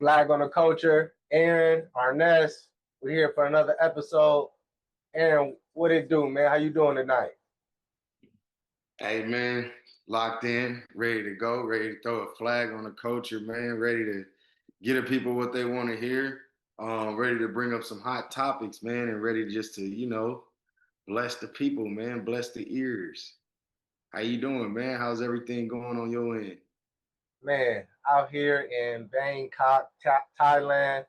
Flag on the Culture, Aaron, Arness. We're here for another episode. Aaron, what it do, man? How you doing tonight? Hey man, locked in, ready to go, ready to throw a flag on the culture, man, ready to get the people what they want to hear, ready to bring up some hot topics, man, and ready just to, bless the people, man, bless the ears. How you doing, man? How's everything going on your end? Man, out here in Bangkok, Thailand,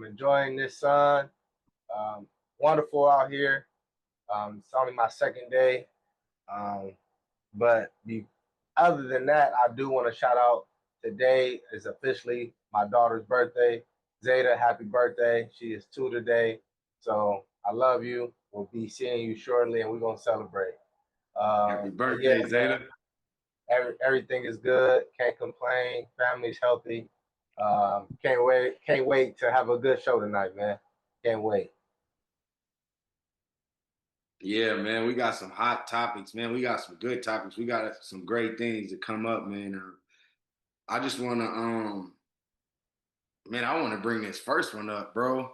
enjoying this sun. Um, Wonderful out here. It's only my second day. Um, but other than that, I do want to shout out today is officially my daughter's birthday. Zeta, happy birthday. She is 2 today. So I love you. We'll be seeing you shortly and we're going to celebrate. Happy But yeah, birthday, man, Zeta. everything is good. Can't complain. Family's healthy. Can't wait to have a good show tonight, man. Can't wait. Yeah, man, we got some hot topics, man. We got some good topics. We got some great things to come up, man. I just want to, man, I want to bring this first one up, bro.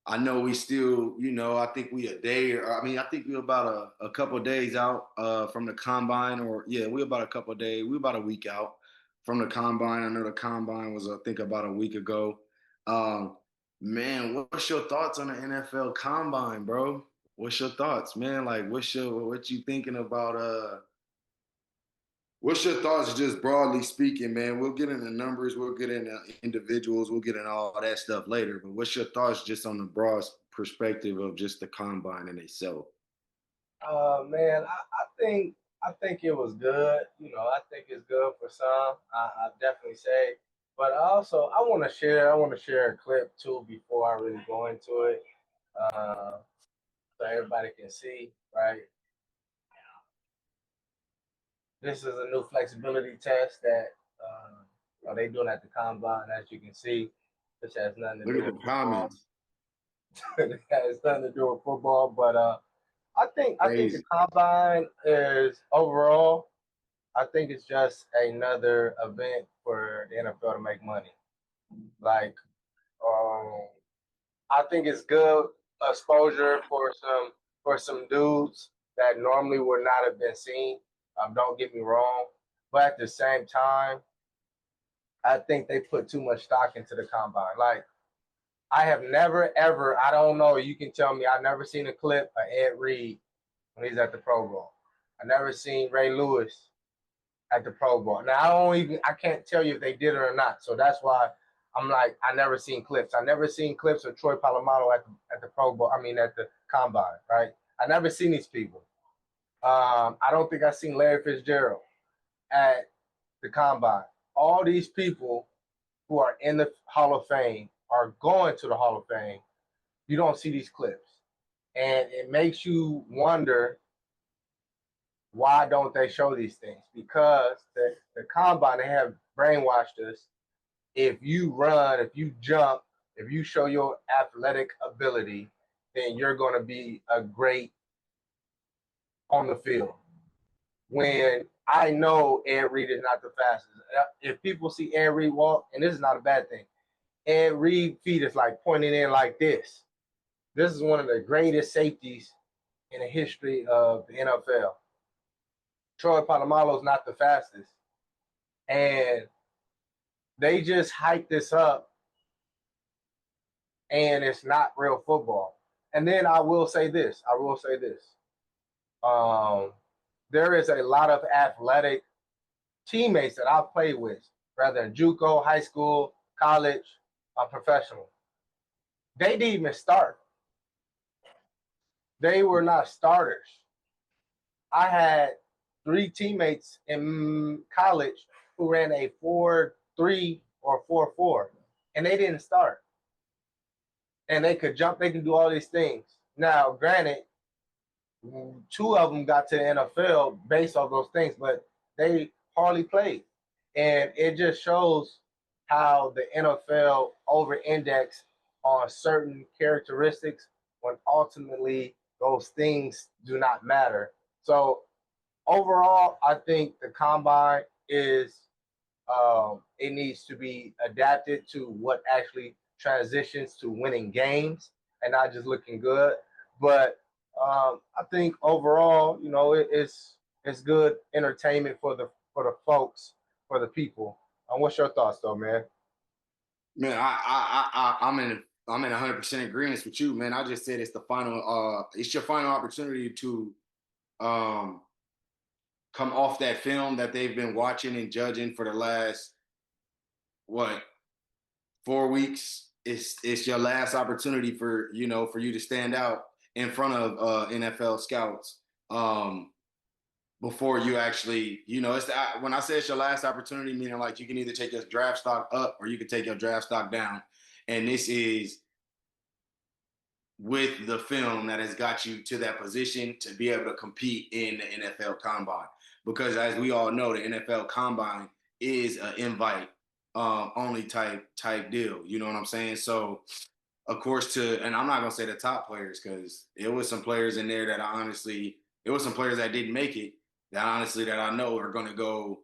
I know we still, I think we a day or I think we about a couple of days out from the combine or yeah, we about a couple of days, we about a week out from the combine. I know the combine was I think about a week ago. Um, man, what's your thoughts on the NFL combine, bro? What's your thoughts, man? Like what you thinking about what's your thoughts, just broadly speaking, man? We'll get into numbers, we'll get into individuals, we'll get into all that stuff later. But what's your thoughts just on the broad perspective of just the combine in itself? Man, I think it was good. I think it's good for some. I definitely say, but also I want to share a clip too before I really go into it, uh, so everybody can see. Right, this is a new flexibility test that they doing at the combine, as you can see, which has nothing to Look do at with the football. comments. It has nothing to do with football, but I think the Crazy. combine is overall. I think it's just another event for the NFL to make money. Like, um, I think it's good exposure for some dudes that normally would not have been seen. Don't get me wrong, but at the same time, I think they put too much stock into the combine. Like, I have never ever. I don't know. You can tell me. I've never seen a clip of Ed Reed when he's at the Pro Bowl. I never seen Ray Lewis at the Pro Bowl. Now I can't tell you if they did it or not. So that's why I'm like I never seen clips. I never seen clips of Troy Polamalu at the Pro Bowl. I mean at the Combine, right? I never seen these people. I don't think I seen Larry Fitzgerald at the Combine. All these people who are in the Hall of Fame are going to the Hall of Fame. You don't see these clips, and it makes you wonder why don't they show these things? Because the combine, they have brainwashed us. If you run, if you jump, if you show your athletic ability, then you're going to be a great on the field. When I know Ed Reed is not the fastest. If people see Ed Reed walk, and this is not a bad thing, Ed Reed feet is like pointing in like this. This is one of the greatest safeties in the history of the NFL. Troy Polamalu is not the fastest. And they just hype this up, and it's not real football. And then I will say this. Um, there is a lot of athletic teammates that I've played with, rather in JUCO, high school, college, professional. They didn't even start. They were not starters. I had 3 teammates in college who ran a 4.3 or 4.4, and they didn't start. And they could jump, they can do all these things. Now, granted, 2 of them got to the NFL based off those things, but they hardly played. And it just shows how the NFL over-index on certain characteristics when ultimately those things do not matter. So overall, I think the combine is It needs to be adapted to what actually transitions to winning games and not just looking good. But I think overall, it's good entertainment for the folks, for the people. What's your thoughts, though, man? Man, I'm in 100% agreement with you, man. I just said it's your final opportunity to um come off that film that they've been watching and judging for the last what 4 weeks. It's your last opportunity for you to stand out in front of NFL scouts before you actually, when I say it's your last opportunity, meaning like you can either take your draft stock up or you can take your draft stock down. And this is with the film that has got you to that position to be able to compete in the NFL Combine. Because as we all know, the NFL Combine is an invite only type deal. You know what I'm saying? So, of course, and I'm not gonna say the top players because it was some players in there that it was some players that didn't make it that I know are gonna go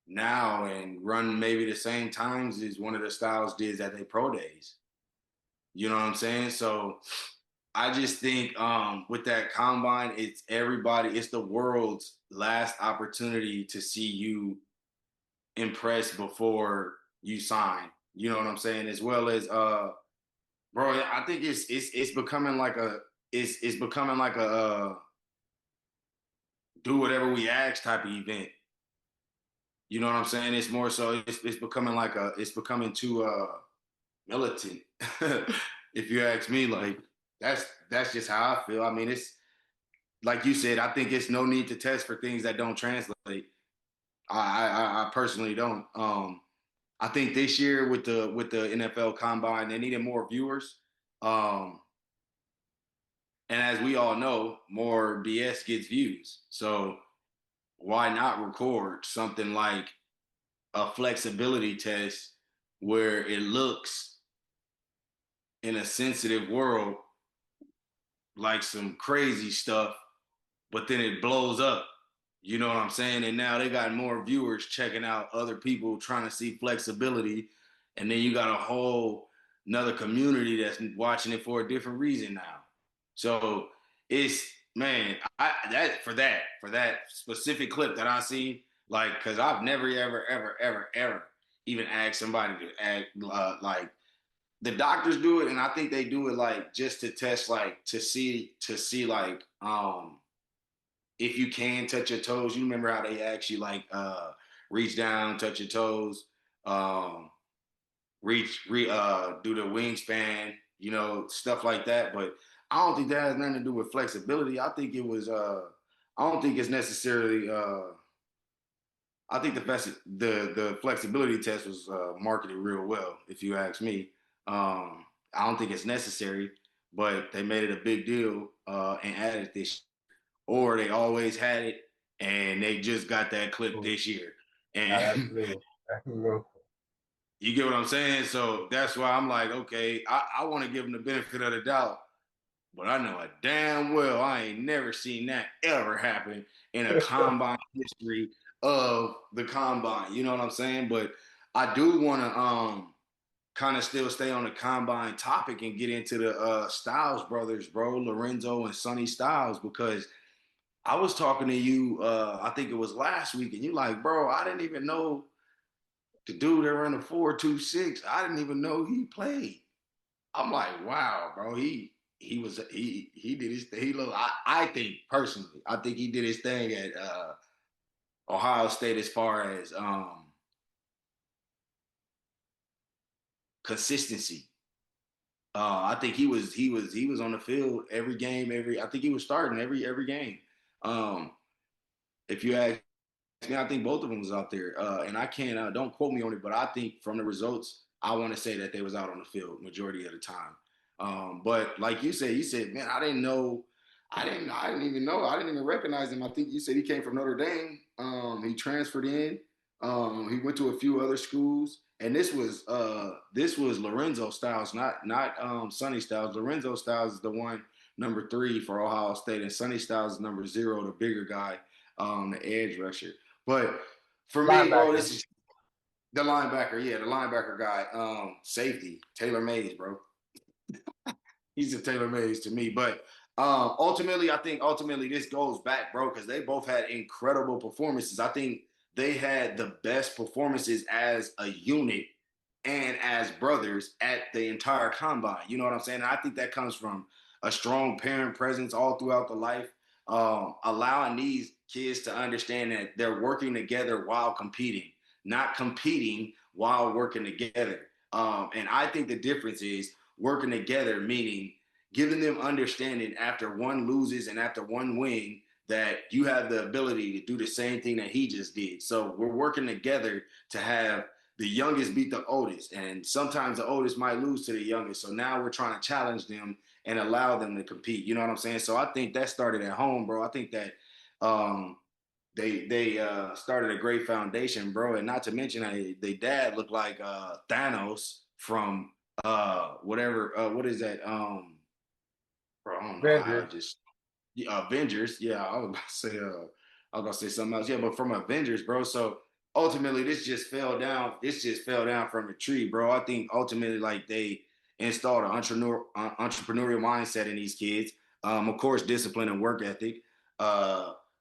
now and run maybe the same times as one of the Styles did at their pro days. You know what I'm saying? So I just think with that combine, it's the world's last opportunity to see you impress before you sign. You know what I'm saying? As well as bro, I think it's becoming like it's becoming like a do whatever we ask type of event. You know what I'm saying? It's more so it's becoming it's becoming too militant. If you ask me, like that's just how I feel. I mean, it's like you said. I think it's no need to test for things that don't translate. I personally don't. I think this year with the NFL Combine, they needed more viewers. Um, and as we all know, more BS gets views. So why not record something like a flexibility test where it looks in a sensitive world like some crazy stuff, but then it blows up. You know what I'm saying? And now they got more viewers checking out other people trying to see flexibility. And then you got a whole another community that's watching it for a different reason now. So it's man, for that specific clip that I see, like, cause I've never ever even asked somebody to act like the doctors do it, and I think they do it like just to test, like to see like if you can touch your toes. You remember how they ask you like reach down, touch your toes, um, do the wingspan, stuff like that. But I don't think that has nothing to do with flexibility. I think it was I don't think it's necessarily I think the flexibility test was marketed real well, if you ask me. I don't think it's necessary, but they made it a big deal and added this, or they always had it and they just got that clip this year. That's And new. That's new. you get what I'm saying? So that's why I'm like, okay, I want to give them the benefit of the doubt, but I know it damn well I ain't never seen that ever happen in a combine history of the combine. You know what I'm saying? But I do want to kind of still stay on the combine topic and get into the Styles brothers, bro, Lorenzo and Sonny Styles, because I was talking to you, I think it was last week, and you like, bro, I didn't even know the dude that ran a 4.26. I didn't even know he played. I'm like, wow, bro, he did his thing. I think personally, I think he did his thing at Ohio State as far as consistency. I think he was on the field every game. I think he was starting every game. Um, if you ask me, I think both of them was out there, and I can't don't quote me on it, but I think from the results, I want to say that they was out on the field majority of the time. But like you said, man, I didn't know. I didn't even know. I didn't even recognize him. I think you said he came from Notre Dame. He transferred in. He went to a few other schools, and this was Lorenzo Styles, not Sonny Styles. Lorenzo Styles is the one number 3 for Ohio State, and Sonny Styles is number 0, the bigger guy, the edge rusher. But For me, bro, Linebacker. this is the linebacker. Yeah, the linebacker guy. Safety, Taylor Mays, bro. He's a Taylor Mays to me. But ultimately, I think ultimately this goes back, bro, because they both had incredible performances. I think they had the best performances as a unit and as brothers at the entire combine. You know what I'm saying? And I think that comes from a strong parent presence all throughout the life, allowing these kids to understand that they're working together while competing, not competing while working together. And I think the difference is working together, meaning giving them understanding after one loses and after one win that you have the ability to do the same thing that he just did. So we're working together to have the youngest beat the oldest, and sometimes the oldest might lose to the youngest. So now we're trying to challenge them and allow them to compete. You know what I'm saying? So I think that started at home, bro. I think that um, they started a great foundation, bro. And not to mention, they dad looked like Thanos from whatever. What is that? Bro, I don't know how I Avengers. just Avengers. Yeah, I was about to say I was gonna say something else. Yeah, but from Avengers, bro. So ultimately, this just fell down. This just fell down from a tree, bro. I think ultimately, like they installed an entrepreneurial mindset in these kids. Of course, discipline and work ethic.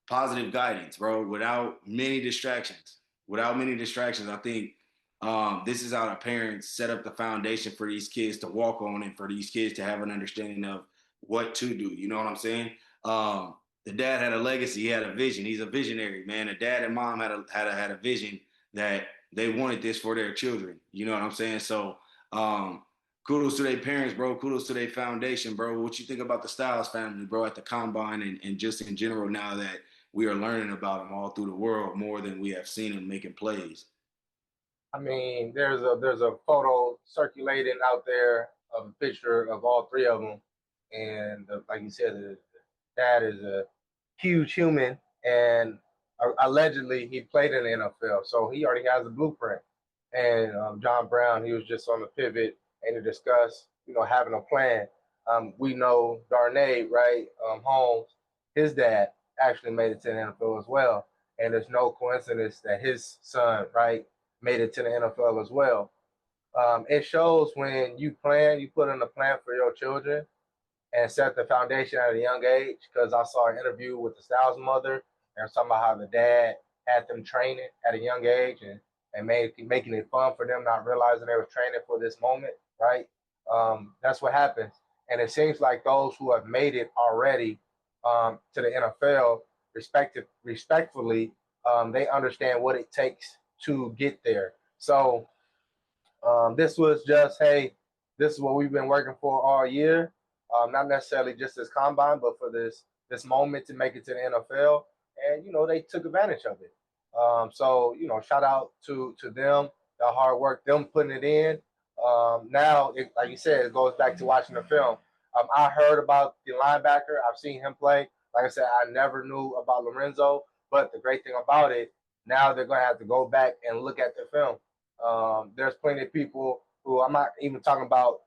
Positive guidance, bro. Without many distractions. Without many distractions, I think this is how the parents set up the foundation for these kids to walk on and for these kids to have an understanding of what to do. You know what I'm saying? The dad had a legacy. He had a vision. He's a visionary, man. The dad and mom had a vision that they wanted this for their children. You know what I'm saying? So, kudos to their parents, bro. Kudos to their foundation, bro. What you think about the Styles family, bro, at the combine and just in general now that we are learning about them all through the world more than we have seen them making plays? I mean, there's a photo circulating out there of a picture of all three of them, and like you said, the dad is a huge human, and allegedly he played in the NFL, so he already has a blueprint. And John Brown, he was just on the pivot and to discuss, having a plan. We know Darnay, right? Holmes, his dad actually made it to the NFL as well, and there's no coincidence that his son, right, made it to the NFL as well. It shows when you plan, you put in a plan for your children and set the foundation at a young age. Because I saw an interview with the Styles mother and talking about how the dad had them training at a young age and making it fun for them, not realizing they were training for this moment, right? That's what happens. And it seems like those who have made it already to the NFL, respectfully, they understand what it takes to get there. So this was just, hey, this is what we've been working for all year. Not necessarily just this combine, but for this moment to make it to the NFL, and they took advantage of it. So shout out to them, the hard work, them putting it in. Now, like you said, it goes back to watching the film. I heard about the linebacker. I've seen him play. Like I said, I never knew about Lorenzo, but the great thing about it, now they're going to have to go back and look at the film. There's plenty of people who, I'm not even talking about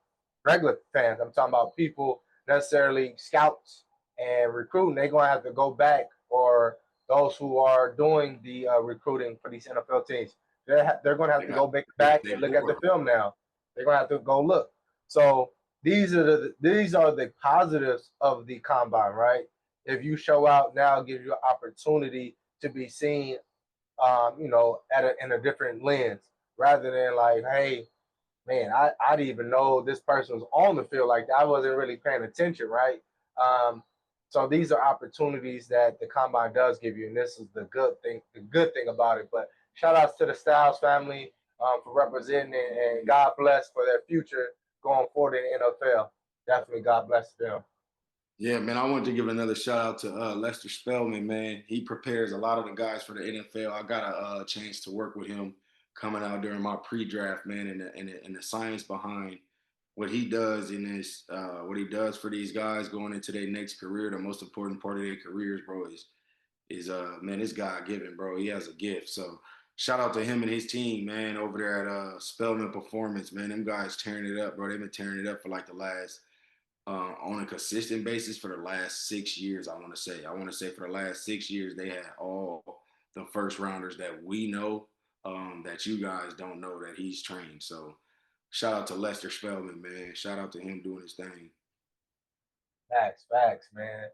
regular fans. I'm talking about people necessarily scouts and recruiting. They're going to have to go back, or those who are doing the recruiting for these NFL teams. They're going to have They to got go back they and look at the bored. film now. They're going to have to go look. So these are the positives of the combine, right? If you show out now, it gives you an opportunity to be seen, in a different lens, rather than like, hey, man, I didn't even know this person was on the field like that. I wasn't really paying attention, right? Um, so these are opportunities that the combine does give you, and this is the good thing about it. But shout outs to the Styles family for representing it, and God bless for their future going forward in the NFL. Definitely, God bless them. Yeah, man, I wanted to give another shout out to Lester Spelman, man. He prepares a lot of the guys for the NFL. I got a chance to work with him coming out during my pre-draft, man, and the science behind what he does in this, what he does for these guys going into their next career. The most important part of their careers, bro, is man, this guy given, bro. He has a gift. So shout out to him and his team, man, over there at Spelman Performance, man. Them guys tearing it up, bro. They've been tearing it up for like the last on a consistent basis for the last 6 years. I want to say for the last 6 years they had all the first rounders that we know, that you guys don't know that he's trained. So shout out to Lester Spelman, man. Shout out to him doing his thing. Facts, man.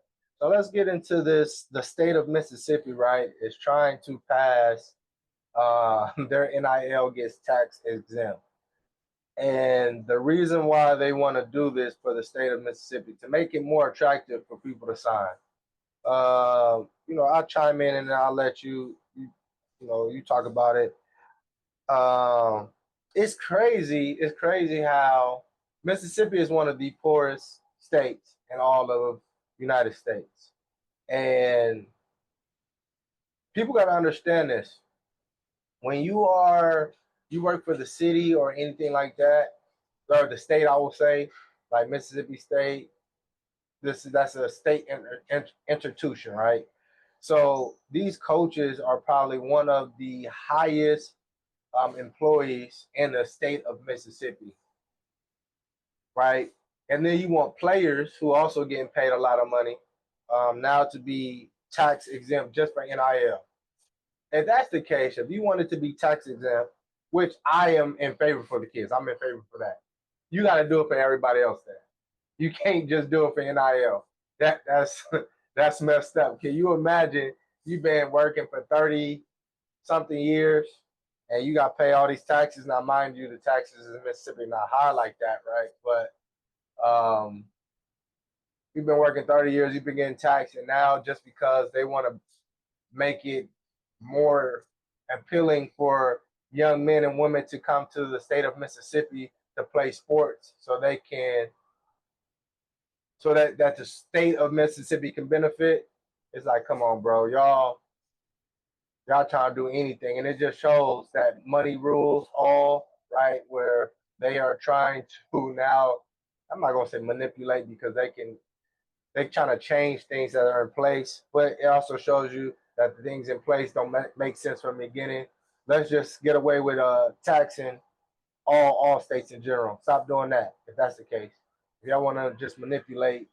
So let's get into this. The state of Mississippi, right, is trying to pass their NIL gets tax exempt. And the reason why they want to do this for the state of Mississippi to make it more attractive for people to sign. I'll chime in and I'll let you talk about it. It's crazy. It's crazy how Mississippi is one of the poorest states in all of the United States. And people got to understand this. When you work for the city or anything like that, or the state, I will say, like Mississippi State, that's a state institution, right? So these coaches are probably one of the highest employees in the state of Mississippi, right? And then you want players who also getting paid a lot of money now to be tax exempt just for NIL. If that's the case, if you want it to be tax exempt, which I am in favor for the kids, I'm in favor for that. You got to do it for everybody else there. You can't just do it for NIL. That's that's messed up. Can you imagine you've been working for 30 something years and you got to pay all these taxes? Now, mind you, the taxes in Mississippi not high like that, right? But you've been working 30 years, you've been getting taxed, and now just because they want to make it more appealing for young men and women to come to the state of Mississippi to play sports so that the state of Mississippi can benefit. It's like, come on, bro, y'all trying to do anything, and it just shows that money rules all, right? Where they are trying to now, I'm not gonna say manipulate because they're trying to change things that are in place, but it also shows you that the things in place don't make sense from the beginning. Let's just get away with taxing all states in general. Stop doing that if that's the case. If y'all want to just manipulate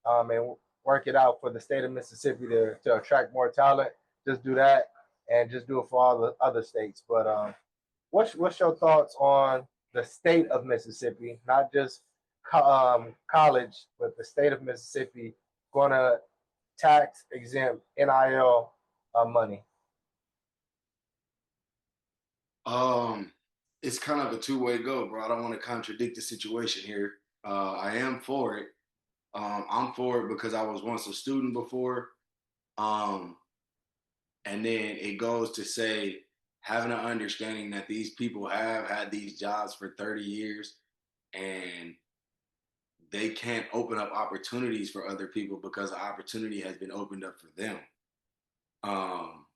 and work it out for the state of Mississippi to attract more talent, just do that and just do it for all the other states. But what's your thoughts on the state of Mississippi, not just college, but the state of Mississippi going to tax exempt NIL money? Um, it's kind of a two-way go, bro. I don't want to contradict the situation here. I am for it. I'm for it because I was once a student before. Um, and then it goes to say having an understanding that these people have had these jobs for 30 years and they can't open up opportunities for other people because the opportunity has been opened up for them. Um,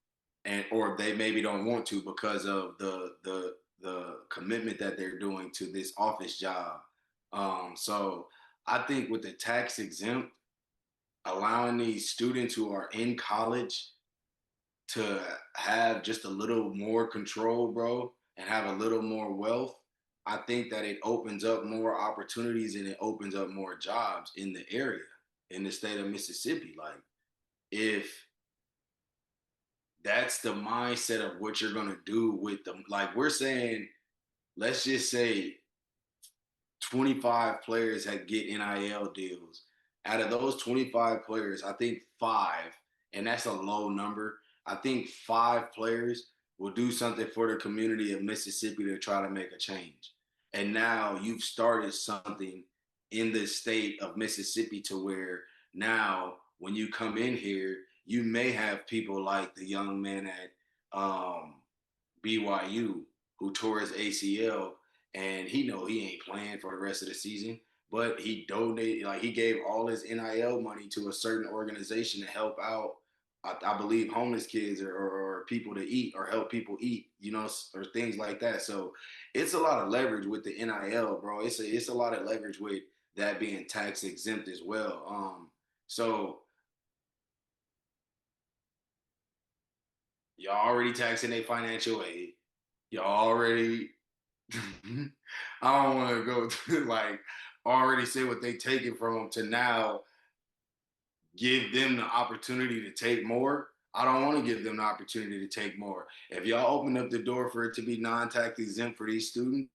and or they maybe don't want to because of the commitment that they're doing to this office job. So I think with the tax exempt, allowing these students who are in college to have just a little more control, bro, and have a little more wealth, I think that it opens up more opportunities and it opens up more jobs in the area, in the state of Mississippi. Like, if that's the mindset of what you're gonna do with them, like we're saying, let's just say 25 players that get NIL deals. Out of those 25 players, I think five, and that's a low number, I think five players will do something for the community of Mississippi to try to make a change. And now you've started something in the state of Mississippi to where now when you come in here, you may have people like the young man at BYU who tore his ACL and he know he ain't playing for the rest of the season, but he donated, like he gave all his NIL money to a certain organization to help out, I believe, homeless kids or people to eat or help people eat, or things like that. So it's a lot of leverage with the NIL, bro. It's a lot of leverage with that being tax exempt as well. So y'all already taxing their financial aid. Y'all already I don't want to go to like already say what they taking from them to now give them the opportunity to take more. I don't want to give them the opportunity to take more. If y'all open up the door for it to be non-tax exempt for these students,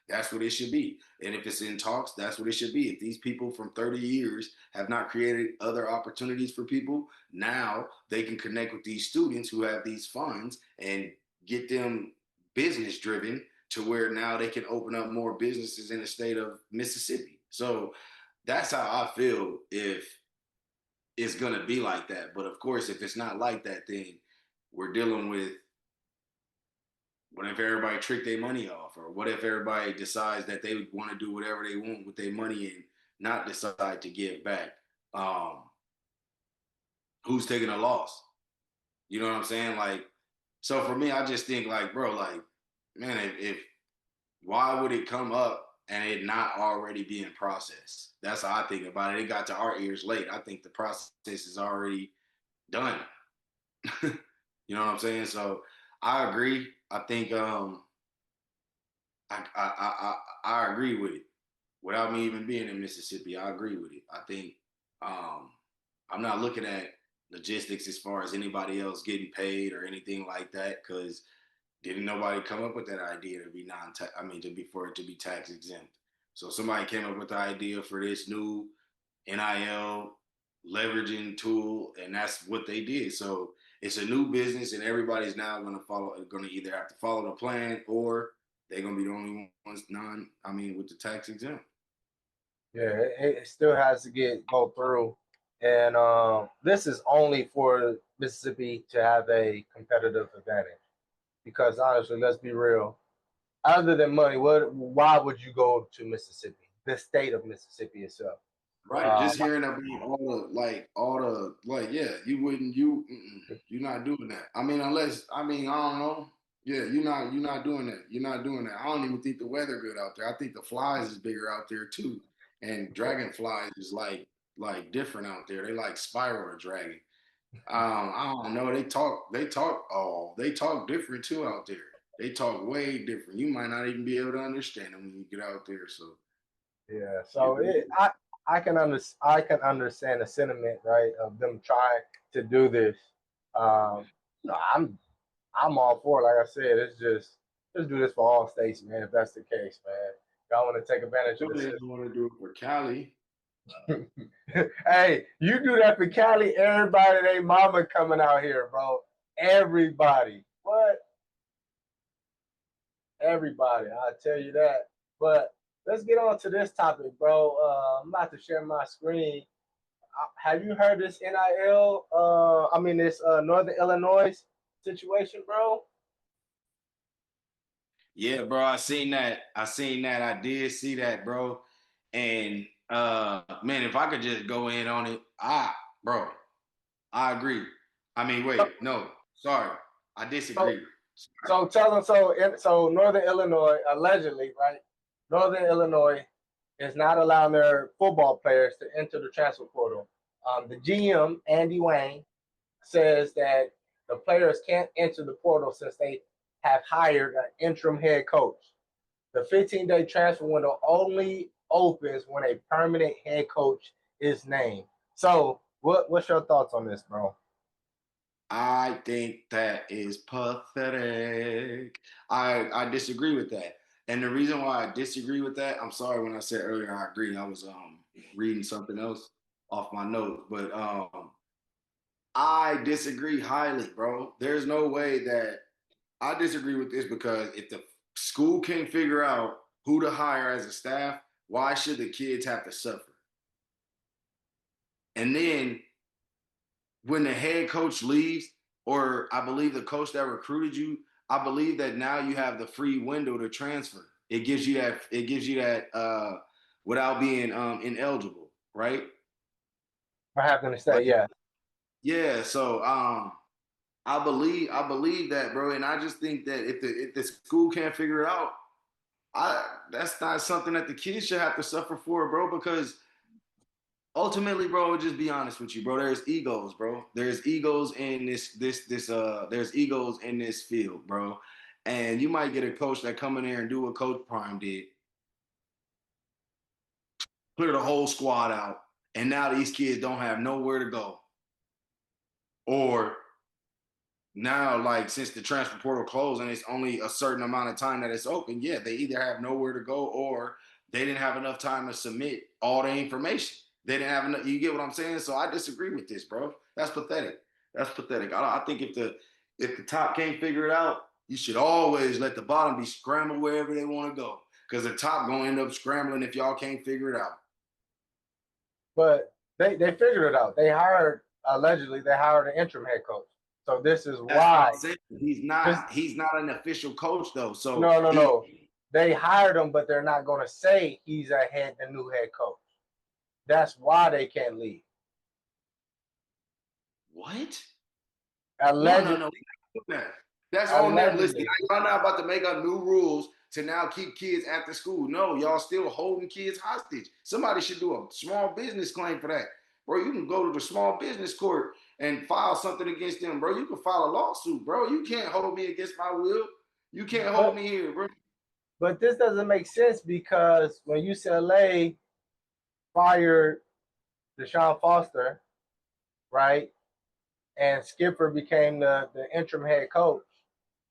that's what it should be. And if it's in talks, that's what it should be. If these people from 30 years have not created other opportunities for people, now they can connect with these students who have these funds and get them business driven to where now they can open up more businesses in the state of Mississippi. So that's how I feel if it's gonna be like that. But of course, if it's not like that, then we're dealing with what if everybody trick their money off, or what if everybody decides that they want to do whatever they want with their money and not decide to give back? Um, who's taking a loss? You know what I'm saying? Like, so for me, I just think like, bro, like, man, if why would it come up and it not already being processed? That's how I think about it. It got to our ears late. I think the process is already done. You know what I'm saying? So I agree. I think I agree with it. Without me even being in Mississippi, I agree with it. I think um, I'm not looking at logistics as far as anybody else getting paid or anything like that, because didn't nobody come up with that idea to be non-tax? I mean, to be for it to be tax exempt. So somebody came up with the idea for this new NIL leveraging tool, and that's what they did. So it's a new business, and everybody's now going to either have to follow the plan, or they're going to be the only ones with the tax exempt. Yeah, it still has to go through, and this is only for Mississippi to have a competitive advantage. Because honestly, let's be real. Other than money, why would you go to Mississippi, the state of Mississippi itself? Right, just hearing about all the yeah, you're not doing that. I mean, unless I don't know. Yeah, you're not doing that. You're not doing that. I don't even think the weather good out there. I think the flies is bigger out there too, and dragonflies is like different out there. They like spiral dragon. I don't know. They talk different too out there. They talk way different. You might not even be able to understand them when you get out there. So Yeah, it, so I can understand the sentiment, right, of them trying to do this. No, I'm all for it. Like I said, it's just do this for all states, man. If that's the case, man, y'all want to take advantage of the really system. don't want to do it for Cali. Hey, you do that for Cali, everybody, they mama coming out here, bro. Everybody, what? Everybody, I tell you that. But let's get on to this topic, bro. I'm about to share my screen. Have you heard this NIL? This Northern Illinois situation, bro. Yeah, bro. I seen that. I seen that. I did see that, bro. And man, if I could just go in on it, bro, I agree. I mean, wait, no, sorry, I So, disagree. so tell them. So Northern Illinois allegedly, right? Northern Illinois is not allowing their football players to enter the transfer portal. The GM Andy Wayne says that the players can't enter the portal since they have hired an interim head coach. The 15-day transfer window only opens when a permanent head coach is named. So, what's your thoughts on this, bro? I think that is pathetic. I disagree with that. And the reason why I disagree with that, I'm sorry when I said earlier I agree. I was reading something else off my notes, but I disagree highly, bro. There's no way that I disagree with this, because if the school can't figure out who to hire as a staff, why should the kids have to suffer? And then when the head coach leaves, or I believe the coach that recruited you, I believe that now you have the free window to transfer. It gives you that. It gives you that without being ineligible, right? I have to say, Like, yeah. yeah. So I believe that, bro. And I just think that if the school can't figure it out, that's not something that the kids should have to suffer for, bro. Because ultimately, bro, just be honest with you, bro. There's egos, bro. There's egos in there's egos in this field, bro. And you might get a coach that come in there and do what Coach Prime did, clear the whole squad out, and now these kids don't have nowhere to go. Or now, like since the transfer portal closed and it's only a certain amount of time that it's open, yeah, they either have nowhere to go or they didn't have enough time to submit all the information. They didn't have enough. You get what I'm saying? So I disagree with this, bro. That's pathetic. That's pathetic. I think if the top can't figure it out, you should always let the bottom be scrambled wherever they want to go, because the top gonna end up scrambling if y'all can't figure it out. But they figured it out. Allegedly they hired an interim head coach. So this is That's what why. I'm saying. This, He's not an official coach though. So no. They hired him, but they're not going to say he's the new head coach. That's why they can't leave. what? Allegedly. No. That's on them. Listen, Allegedly. y'all not about to make up new rules to now keep kids after school. No, y'all still holding kids hostage. Somebody should do a small business claim for that. Bro, you can go to the small business court and file something against them, bro. You can file a lawsuit, bro. You can't hold me against my will. You can't hold me here, bro. But this doesn't make sense because when UCLA fired Deshaun Foster, right, and Skipper became the interim head coach.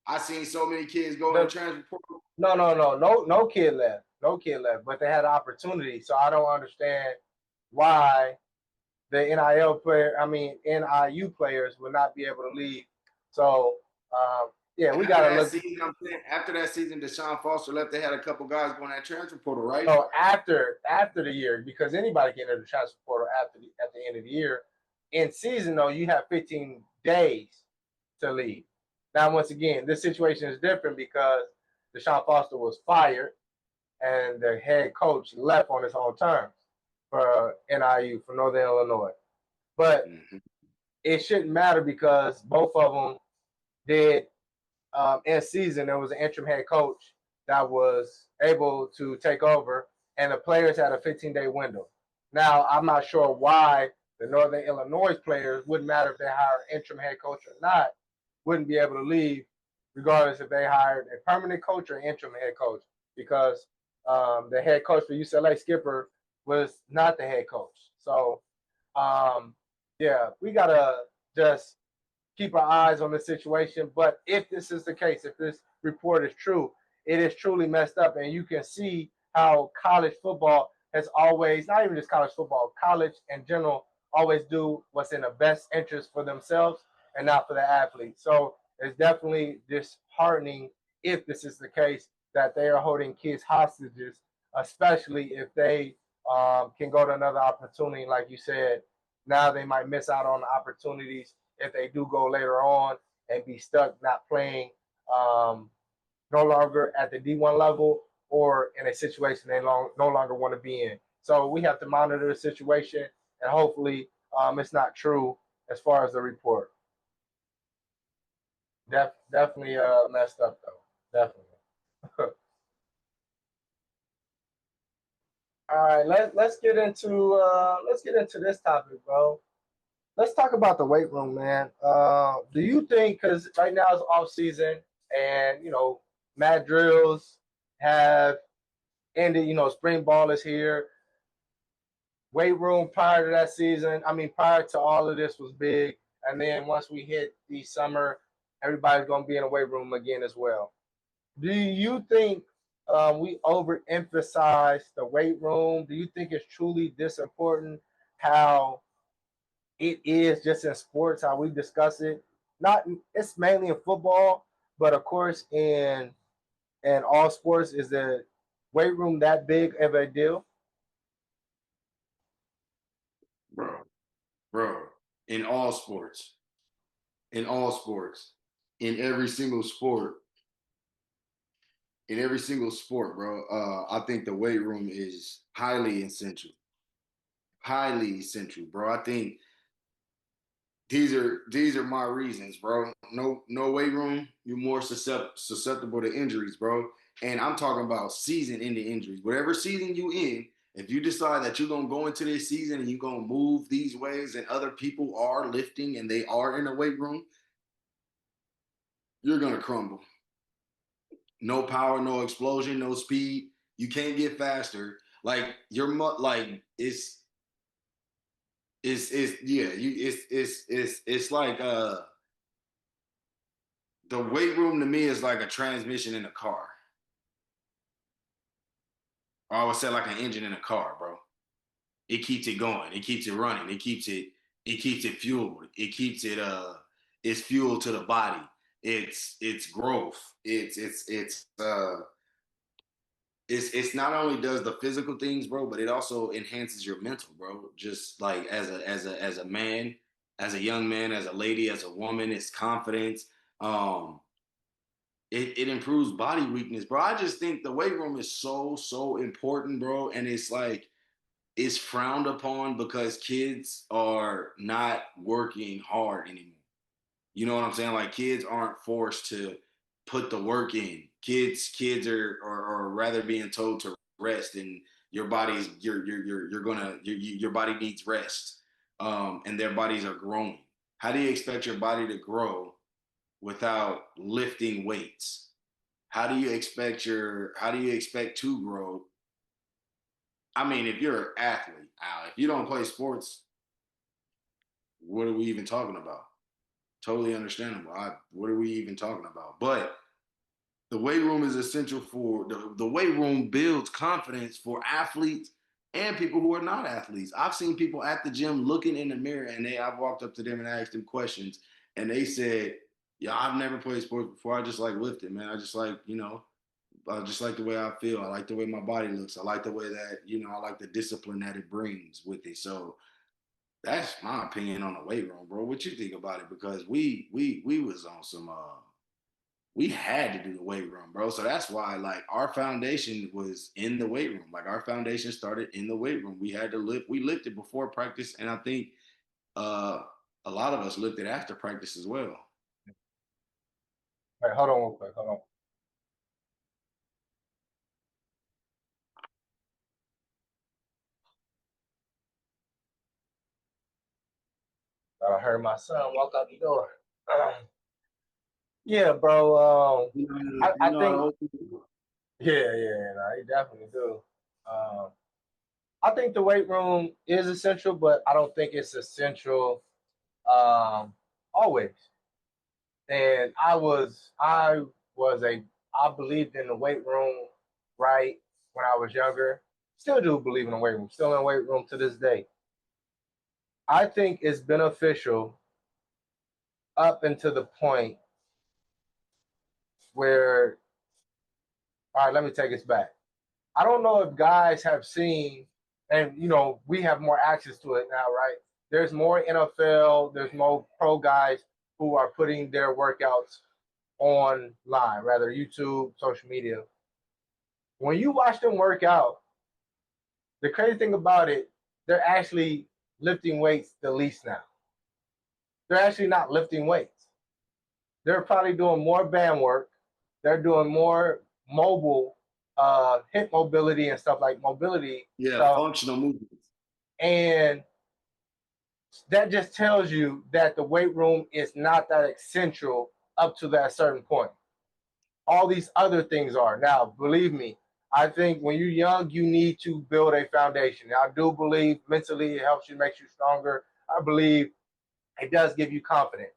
I seen so many kids go in the transfer portal. No kid left. No kid left, but they had an opportunity. So I don't understand why the NIU players would not be able to leave. So yeah, we got to look. Season, I'm saying, after that season, Deshaun Foster left. They had a couple guys going that transfer portal, right? No, after the year, because anybody can enter the transfer portal at the end of the year. In season though, you have 15 days to leave. Now, once again, this situation is different because Deshaun Foster was fired and the head coach left on his own terms for NIU, for Northern Illinois. But it shouldn't matter because both of them did in season. There was an interim head coach that was able to take over, and the players had a 15-day window. Now, I'm not sure why the Northern Illinois players, wouldn't matter if they hired an interim head coach or not, wouldn't be able to leave regardless if they hired a permanent coach or interim head coach, because the head coach for UCLA, Skipper, was not the head coach. So, yeah, we got to just keep our eyes on the situation. But if this is the case, if this report is true, it is truly messed up. And you can see how college football has always, not even just college football, college in general, always do what's in the best interest for themselves and not for the athlete. So it's definitely disheartening if this is the case that they are holding kids hostages, especially if they can go to another opportunity. Like you said, now they might miss out on the opportunities if they do go later on and be stuck not playing no longer at the D1 level or in a situation they no longer want to be in. So we have to monitor the situation, and hopefully it's not true as far as the report. Definitely messed up though. Definitely. All right, let's get into this topic, bro. Let's talk about the weight room, man. Do you think, because right now it's off season and mat drills have ended, spring ball is here. Weight room prior to that season, prior to all of this was big, and then once we hit the summer, everybody's gonna be in the weight room again as well. Do you think we overemphasize the weight room? Do you think it's truly this important? How it is just in sports, how we discuss it. Not it's mainly in football, but of course in all sports, is the weight room that big of a deal? Bro, in all sports, in all sports, in every single sport, bro. I think the weight room is highly essential, bro. I think these are my reasons, bro. No weight room, you're more susceptible to injuries, bro. And I'm talking about season-ending injuries. Whatever season you in, if you decide that you're gonna go into this season and you're gonna move these ways, and other people are lifting and they are in the weight room, you're gonna crumble. No power, no explosion, no speed. You can't get faster. Like like it's yeah, it's like The weight room to me is like a transmission in a car. Or I would say like an engine in a car, bro. It keeps it going. It keeps it running. It keeps it fueled. It's fuel to the body. It's growth. It's not only does the physical things, bro, but it also enhances your mental, bro. Just like as a man, as a young man, as a lady, as a woman, it's confidence. Um, it improves body weakness, bro. I just think the weight room is so important, bro. And it's like it's frowned upon because kids are not working hard anymore. You know what I'm saying? Like kids aren't forced to put the work in. Kids are rather being told to rest, and your body's you're gonna your body needs rest, and their bodies are growing. How do you expect your body to grow without lifting weights? How do you expect to grow? I mean, if you're an athlete, Al, if you don't play sports, what are we even talking about? Totally understandable. What are we even talking about? But the weight room is essential for the weight room builds confidence for athletes and people who are not athletes. I've seen people at the gym looking in the mirror and I've walked up to them and asked them questions and they said, yeah, I've never played sports before. I just like lifting, man. I just like, I just like the way I feel. I like the way my body looks. I like the way that, I like the discipline that it brings with it. So that's my opinion on the weight room, bro. What you think about it? Because we was on some we had to do the weight room, bro. So that's why like our foundation was in the weight room. Like our foundation started in the weight room. We had to lift. We lifted before practice, and I think uh, a lot of us lifted after practice as well. Wait, hold on real quick. Hold on. I heard my son walk out the door. Yeah, bro. I think yeah, no, he definitely do. Um, I think the weight room is essential, but I don't think it's essential always. And I believed in the weight room right when I was younger. Still do believe in the weight room. Still in the weight room to this day. I think it's beneficial up until the point where, all right, let me take this back. I don't know if guys have seen, and we have more access to it now, right? There's more NFL, there's more pro guys who are putting their workouts online, rather YouTube, social media. When you watch them work out, the crazy thing about it, they're actually lifting weights the least now. They're actually not lifting weights. They're probably doing more band work. They're doing more mobile, hip mobility and stuff like mobility Yeah, stuff. functional movements. And that just tells you that the weight room is not that essential up to that certain point. All these other things are. Now, believe me, I think when you're young, you need to build a foundation. I do believe mentally it helps you, makes you stronger. I believe it does give you confidence.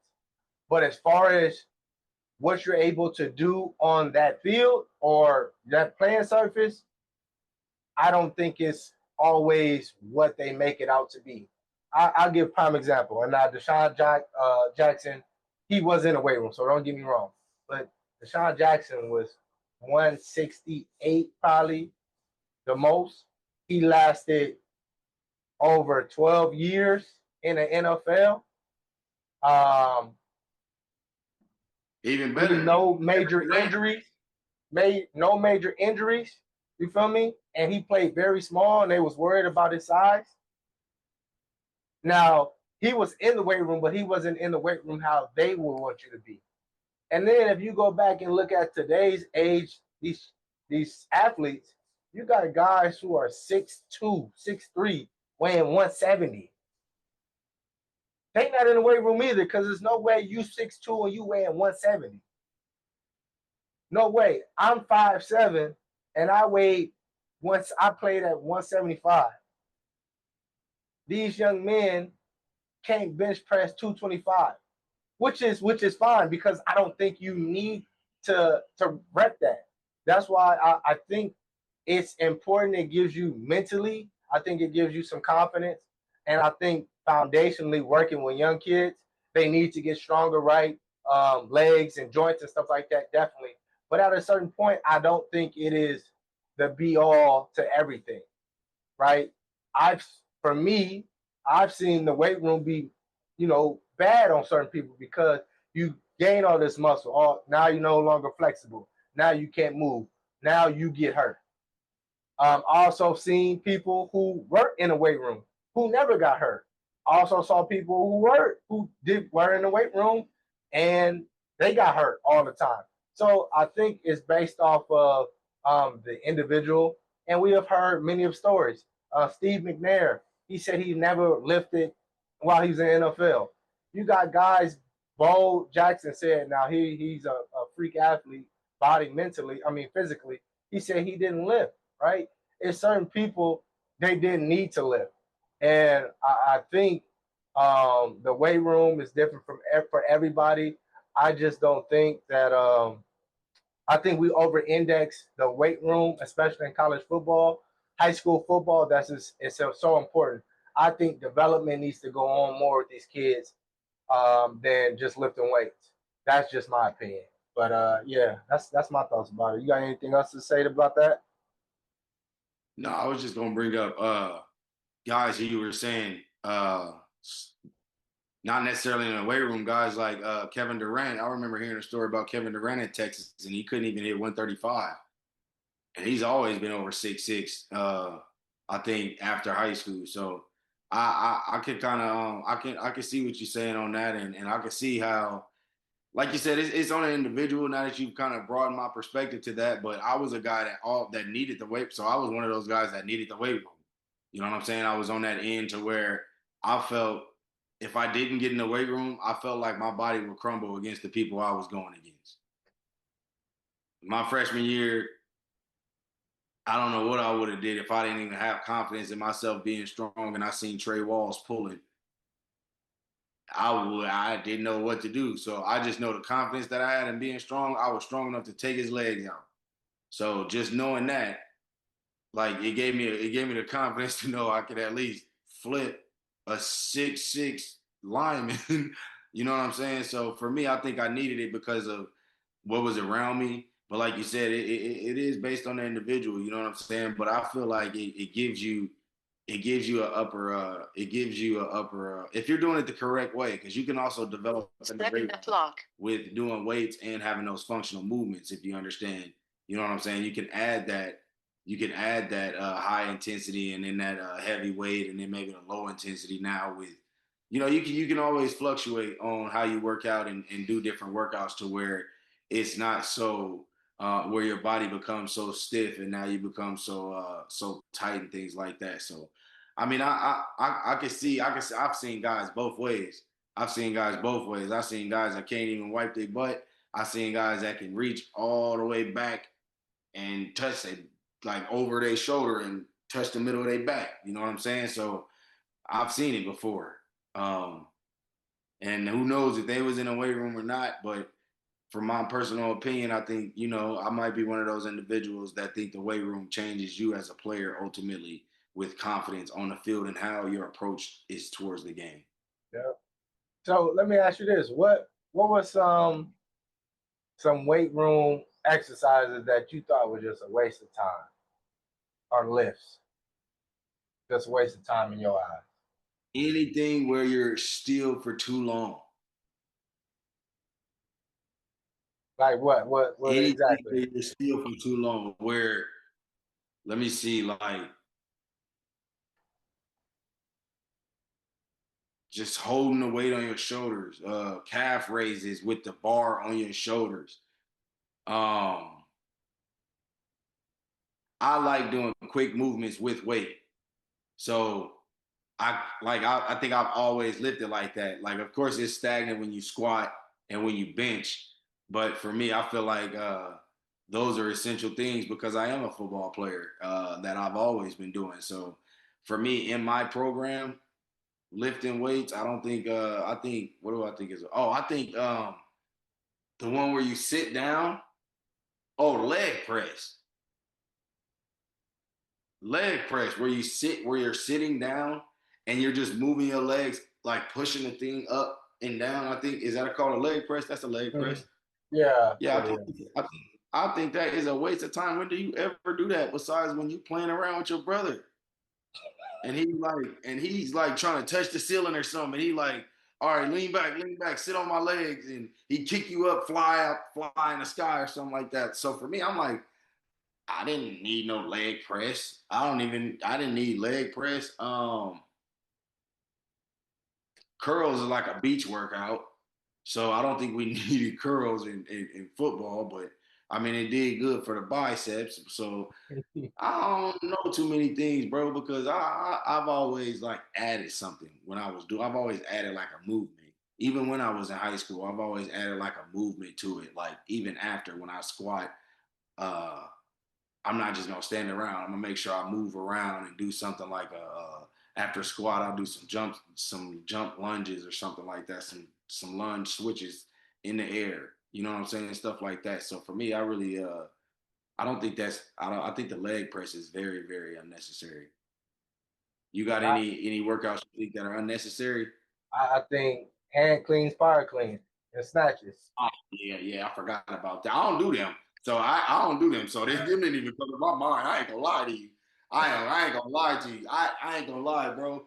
But as far as what you're able to do on that field or that playing surface, I don't think it's always what they make it out to be. I'll give prime example. And now Jackson, he was in the weight room, so don't get me wrong. But Deshaun Jackson was 168 probably the most. He lasted over 12 years in the NFL. Um, Even really better. no major injuries. Made no major injuries. You feel me? And he played very small, and they was worried about his size. Now he was in the weight room, but he wasn't in the weight room how they would want you to be. And then if you go back and look at today's age, these athletes, you got guys who are 6'2", 6'3", weighing 170. They not in the weight room either, because there's no way you 6'2" and you weighing 170. No way. I'm 5'7", and I weighed once I played at 175. These young men can't bench press 225. which is fine because I don't think you need to rep that. That's why I think it's important. It gives you mentally. I think it gives you some confidence, and I think foundationally working with young kids, they need to get stronger, right? Legs and joints and stuff like that, definitely. But at a certain point, I don't think it is the be all to everything, right? I've for me, I've seen the weight room be, bad on certain people because you gain all this muscle. Oh, now you're no longer flexible. Now you can't move. Now you get hurt. Also seen people who were in the weight room who never got hurt. Also saw people who were in the weight room and they got hurt all the time. So I think it's based off of the individual, and we have heard many of stories. Steve McNair, he said he never lifted while he was in the NFL. You got guys. Bo Jackson said now he's a freak athlete, body mentally. I mean physically. He said he didn't lift, right? It's certain people they didn't need to lift, and I think the weight room is different for everybody. I just don't think that. I think we over-index the weight room, especially in college football, high school football. It's so important. I think development needs to go on more with these kids than just lifting weights. That's just my opinion. But yeah, that's my thoughts about it. You got anything else to say about that? No, I was just gonna bring up guys who you were saying not necessarily in the weight room, guys like Kevin Durant. I remember hearing a story about Kevin Durant in Texas, and he couldn't even hit 135. And he's always been over 6'6", I think, after high school. So I could kind of I can see what you're saying on that, and I can see how, like you said, it's on an individual. Now that you've kind of broadened my perspective to that, but I was a guy that needed the weight, so I was one of those guys that needed the weight room. You know what I'm saying? I was on that end to where I felt if I didn't get in the weight room, I felt like my body would crumble against the people I was going against. My freshman year, I don't know what I would have did if I didn't even have confidence in myself being strong and I seen Trey Walls pulling. I didn't know what to do. So I just know the confidence that I had in being strong, I was strong enough to take his legs out. So just knowing that, like it gave me the confidence to know I could at least flip a 6'6" lineman. You know what I'm saying? So for me, I think I needed it because of what was around me. But like you said, it is based on the individual. You know what I'm saying? But I feel like it gives you a upper if you're doing it the correct way, because you can also develop with doing weights and having those functional movements. If you understand, you know what I'm saying, you can add that high intensity and then that heavy weight and then maybe the low intensity. Now with you can always fluctuate on how you work out and do different workouts to where it's not so where your body becomes so stiff and now you become so tight and things like that. So, I mean, I can see I've seen guys both ways. I've seen guys that can't even wipe their butt. I've seen guys that can reach all the way back and touch it like over their shoulder and touch the middle of their back. You know what I'm saying? So I've seen it before. Um, and who knows if they was in a weight room or not, but from my personal opinion, I think, I might be one of those individuals that think the weight room changes you as a player ultimately with confidence on the field and how your approach is towards the game. Yeah. So let me ask you this: what was some weight room exercises that you thought were just a waste of time, or lifts, just a waste of time in your eyes? Anything where you're still for too long. Like what Anything exactly? where you're still for too long. Where, let me see, like just holding the weight on your shoulders, calf raises with the bar on your shoulders. Um, I like doing quick movements with weight. So I think I've always lifted like that. Like of course it's stagnant when you squat and when you bench, but for me I feel like those are essential things because I am a football player that I've always been doing. So for me in my program, lifting weights. I don't think. I think. What do I think is? Oh, I think the one where you sit down. Oh, leg press. Leg press, where you sit, where you're sitting down and you're just moving your legs, like pushing the thing up and down. I think is that called a leg press? That's a leg Mhm. press. Yeah, Yeah, yeah, yeah. I think that is a waste of time. When do you ever do that besides when you playing around with your brother? And he's like trying to touch the ceiling or something. And he like, all right, lean back, sit on my legs, and he kick you up, fly in the sky or something like that. So for me, I'm like, I didn't need no leg press. I didn't need leg press. Curls is like a beach workout. So I don't think we needed curls in football, but I mean it did good for the biceps. So I don't know too many things, bro, because I've always like added something when I was doing. I've always added like a movement. Even when I was in high school, I've always added like a movement to it. Like even after when I squat, uh, I'm not just gonna stand around. I'm gonna make sure I move around and do something like after squat. I'll do some jump lunges or something like that. Some lunge switches in the air. You know what I'm saying? Stuff like that. So for me, I really I don't think that's I don't I think the leg press is very very unnecessary. You got I, any workouts you think that are unnecessary? I think hand cleans, fire clean, and snatches. Oh, yeah, I forgot about that. I don't do them. So I don't do them. So them didn't even come to my mind. I ain't gonna lie to you. I ain't gonna lie to you. I ain't gonna lie, bro.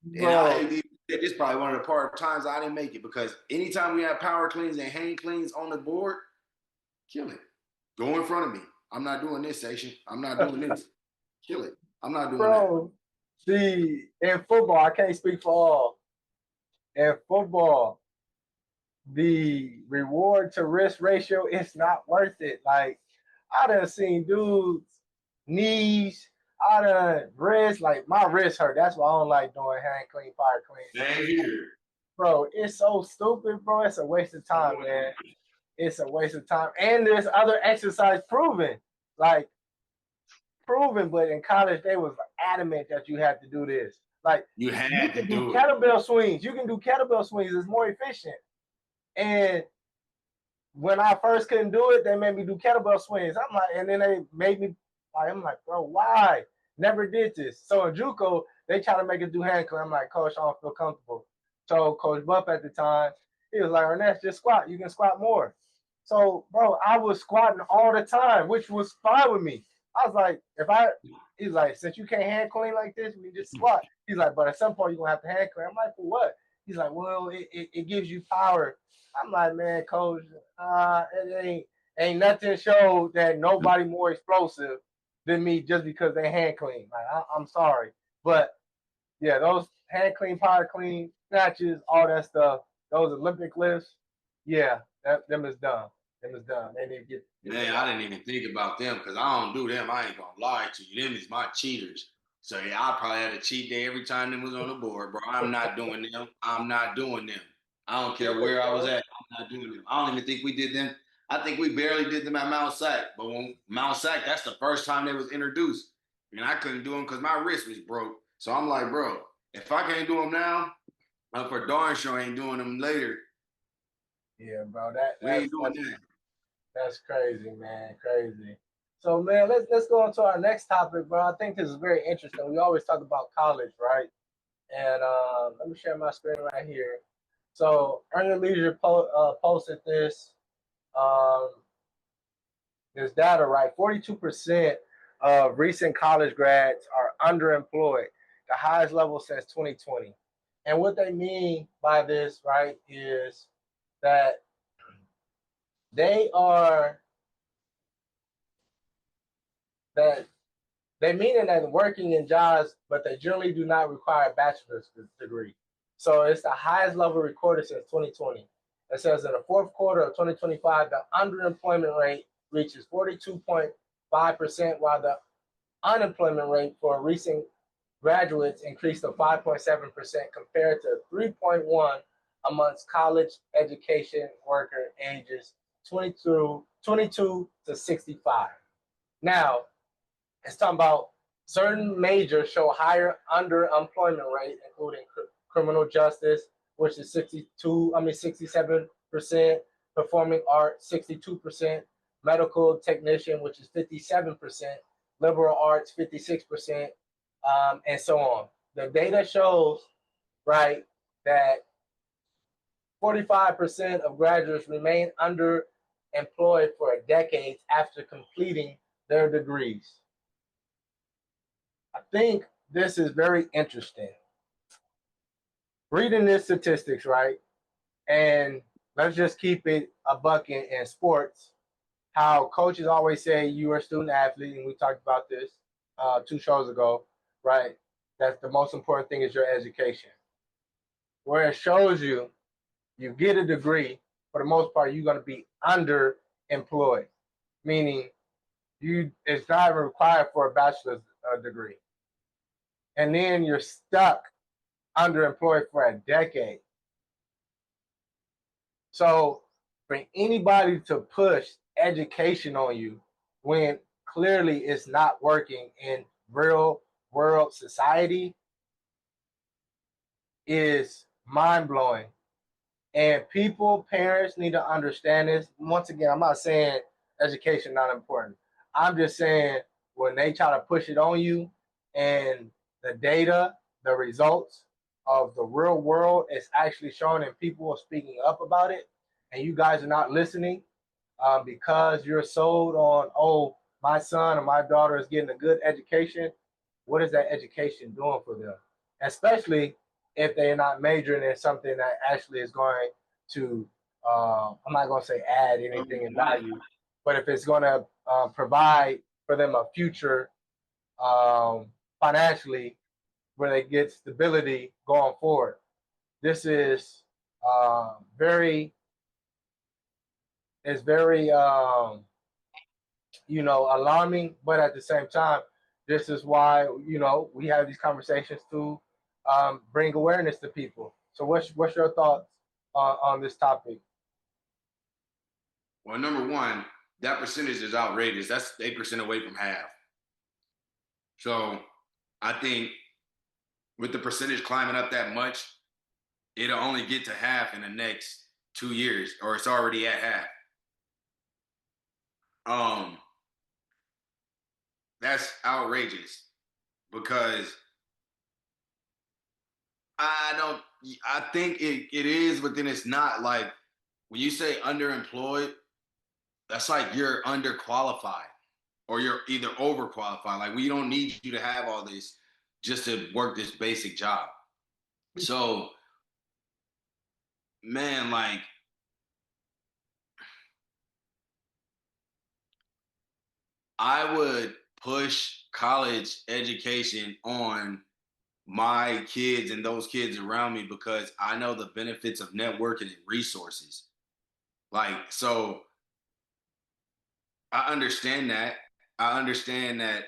And Bro, it's probably one of the part times I didn't make it because anytime we have power cleans and hand cleans on the board, kill it. Go in front of me. I'm not doing this section. I'm not doing this. Kill it. I'm not doing that. bro, see, in football, I can't speak for all. In football, the reward to risk ratio is not worth it. Like, I done seen dudes knees, I done wrist, like my wrist hurt. That's why I don't like doing hand clean, fire clean. Same here. Bro, it's so stupid, bro. It's a waste of time, man. It's a waste of time. And there's other exercise proven. Like proven, but in college they was adamant that you had to do this. Like You you had to can do do it. kettlebell swings. You can do kettlebell swings. It's more efficient. And when I first couldn't do it, they made me do kettlebell swings. I'm like, and then they made me like, I'm like, bro, why? Never did this. So in JUCO, they try to make us do hand clean. I'm like, Coach, I don't feel comfortable. So Coach Buff at the time, he was like, Ernest, just squat. You can squat more. So, bro, I was squatting all the time, which was fine with me. I was like, he's like, since you can't hand clean like this, we just squat. He's like, but at some point you're gonna have to hand clean. I'm like, for what? He's like, well, it gives you power. I'm like, man, coach, it ain't nothing showed that nobody more explosive than me just because they hand clean. Like, I'm sorry, but yeah, those hand clean, power clean, snatches, all that stuff, those Olympic lifts, yeah, them is done. Them is done. They need to get Man, them I out. didn't even think about them because I don't do them. I ain't gonna lie to you. Them is my cheaters. So yeah, I probably had a cheat day every time them was on the board, bro. I'm not doing them. I'm not doing them. I don't Yeah, care where I was bro. at. I'm not doing them. I don't even think we did them. I think we barely did them at Mount Sac. But when Mount Sac, that's the first time they was introduced, and I couldn't do them because my wrist was broke. So I'm like, bro, if I can't do them now, I'm for darn sure ain't doing them later. Yeah, bro. That We that's ain't doing that's that. that's crazy, man. Crazy. So, man, let's go on to our next topic, bro. I think this is very interesting. We always talk about college, right? And let me share my screen right here. So, Earn Your Leisure posted um, this data, right? 42% of recent college grads are underemployed, the highest level since 2020. And what they mean by this, right, is that they are that they mean that working in jobs, but they generally do not require a bachelor's degree. So it's the highest level recorded since 2020. It says in the fourth quarter of 2025, the underemployment rate reaches 42.5%, while the unemployment rate for recent graduates increased to 5.7% compared to 3.1 amongst college education worker ages 22 to 65. Now, it's talking about certain majors show higher underemployment rate, including criminal justice, which is 67%, performing arts, 62%, medical technician, which is 57%, liberal arts, 56%, and so on. The data shows, right, that 45% of graduates remain underemployed for decades after completing their degrees. I think this is very interesting. Reading this statistics, right? And let's just keep it a buck in sports. How coaches always say you are a student athlete, and we talked about this 2 shows ago, right? That's the most important thing is your education. Where it shows you get a degree, for the most part, you're going to be underemployed, meaning it's not required for a bachelor's degree. And then you're stuck underemployed for a decade. So for anybody to push education on you when clearly it's not working in real world society is mind-blowing. And parents need to understand this. Once again, I'm not saying education not important. I'm just saying when they try to push it on you and the data, the results of the real world is actually showing and people are speaking up about it, and you guys are not listening because you're sold on, oh, my son or my daughter is getting a good education. What is that education doing for them? Especially if they're not majoring in something that actually is going to, I'm not going to say add anything in value, but if it's going to provide for them a future financially where they get stability going forward. This is very alarming, but at the same time, this is why we have these conversations to bring awareness to people. So what's your thoughts on this topic? Well, number one, that percentage is outrageous. That's 8% away from half. So I think with the percentage climbing up that much, it'll only get to half in the next 2 years, or it's already at half. That's outrageous because I think it is, but then it's not. Like when you say underemployed, that's like you're underqualified or you're either overqualified. Like we don't need you to have all this just to work this basic job. So, man, like I would push college education on my kids and those kids around me because I know the benefits of networking and resources. Like, so I understand that. I understand that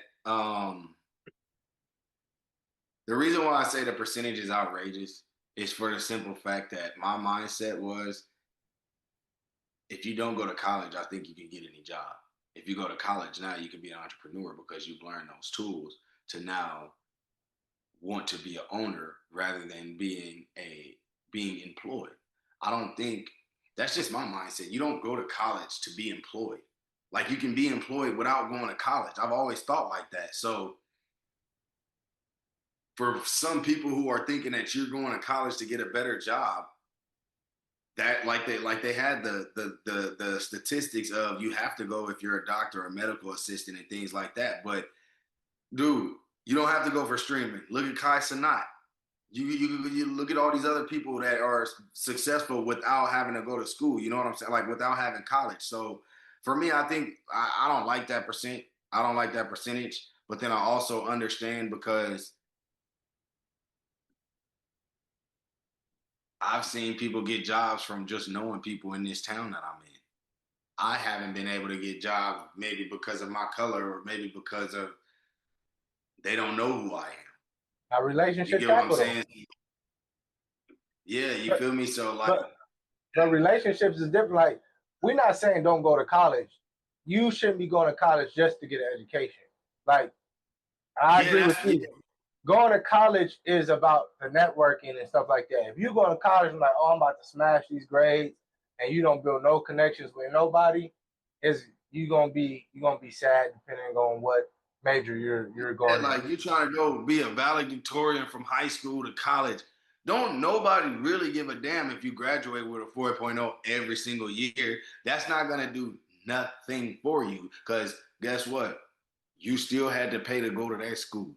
the reason why I say the percentage is outrageous is for the simple fact that my mindset was if you don't go to college, I think you can get any job. If you go to college now, you can be an entrepreneur because you've learned those tools to now want to be an owner rather than being employed. I don't think that's just my mindset. You don't go to college to be employed. Like you can be employed without going to college. I've always thought like that. So for some people who are thinking that you're going to college to get a better job, that they had the statistics of you have to go if you're a doctor or a medical assistant and things like that. But dude, you don't have to go for streaming. Look at Kai Cenat. You look at all these other people that are successful without having to go to school. You know what I'm saying? Like without having college. So for me, I think I don't like that percent. I don't like that percentage. But then I also understand because I've seen people get jobs from just knowing people in this town that I'm in. I haven't been able to get jobs maybe because of my color or maybe because of they don't know who I am. Our You relationship get what I'm capital. saying? Yeah, you feel me? So like, but relationships is different. Like we're not saying don't go to college. You shouldn't be going to college just to get an education. Like I agree with you. going to college is about the networking and stuff like that. If you go to college and like, oh, I'm about to smash these grades, and you don't build no connections with nobody, is you're gonna be sad depending on what major you're going to. Like you trying to go be a valedictorian from high school to college. Don't nobody really give a damn if you graduate with a 4.0 every single year. That's not gonna do nothing for you. Cause guess what? You still had to pay to go to that school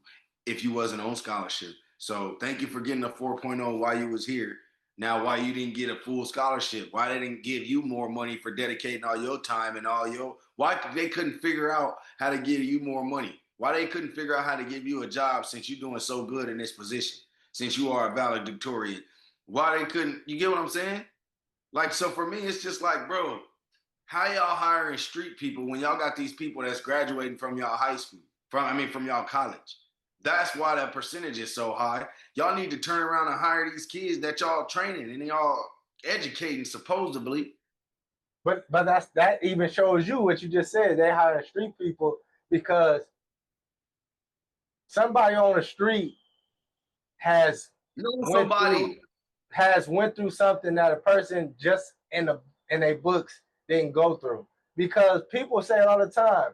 if you wasn't on scholarship. So thank you for getting a 4.0 while you was here. Now, why you didn't get a full scholarship? Why they didn't give you more money for dedicating all your time and all your? Why they couldn't figure out how to give you more money? Why they couldn't figure out how to give you a job since you're doing so good in this position? Since you are a valedictorian, why they couldn't? You get what I'm saying? Like, so for me, it's just like, bro, how y'all hiring street people when y'all got these people that's graduating from y'all high school, from y'all college? That's why that percentage is so high. Y'all need to turn around and hire these kids that y'all training and y'all educating supposedly. But that even shows you what you just said. They hire street people because somebody on the street has went through something that a person just in their books didn't go through. Because people say it all the time.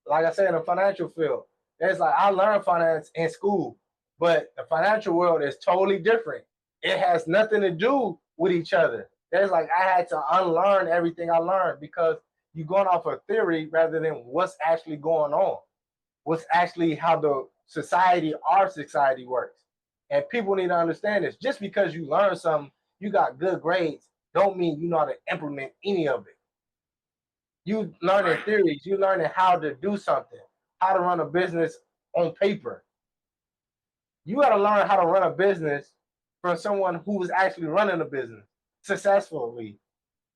Like I said, in the financial field, it's like I learned finance in school, but the financial world is totally different. It has nothing to do with each other. It's like I had to unlearn everything I learned because you're going off a theory rather than what's actually going on, what's actually how our society works. And people need to understand this. Just because you learn something, you got good grades, don't mean you know how to implement any of it. You learning theories, you learning how to do something, how to run a business on paper. You got to learn how to run a business from someone who is actually running a business successfully,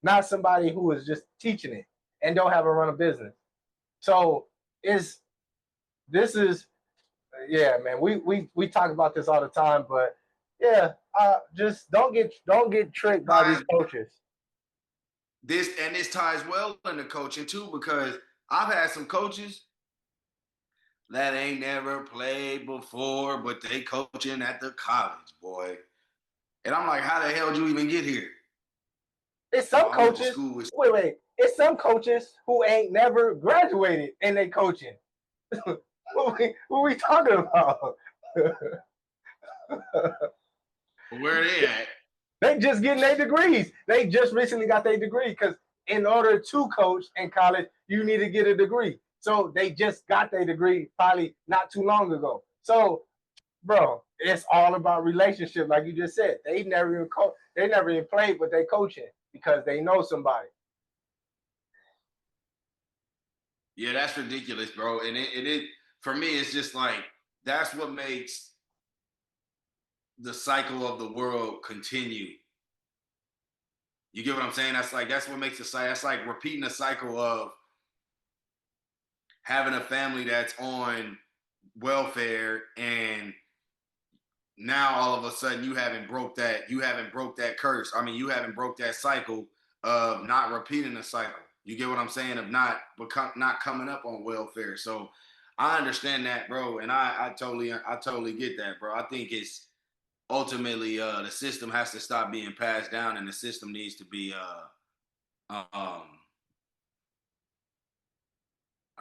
not somebody who is just teaching it and don't have a run a business. So yeah, man. We talk about this all the time, but yeah, just don't get tricked by these coaches. This ties well into coaching too, because I've had some coaches that ain't never played before, but they coaching at the college, boy. And I'm like, how the hell did you even get here? It's some coaches. Wait. It's some coaches who ain't never graduated and they coaching. What we talking about? Where they at? They just getting their degrees. They just recently got their degree because in order to coach in college, you need to get a degree. So they just got their degree probably not too long ago. So, bro, it's all about relationship, like you just said. They never even played, but they coaching because they know somebody. Yeah, that's ridiculous, bro. And it for me, it's just like that's what makes the cycle of the world continue. You get what I'm saying? That's what makes the cycle. That's like repeating a cycle of having a family that's on welfare, and now all of a sudden you haven't broke that curse. I mean, you haven't broke that cycle of not repeating the cycle. You get what I'm saying? Of not coming up on welfare. So I understand that, bro, and I totally get that, bro. I think it's ultimately the system has to stop being passed down, and the system needs to be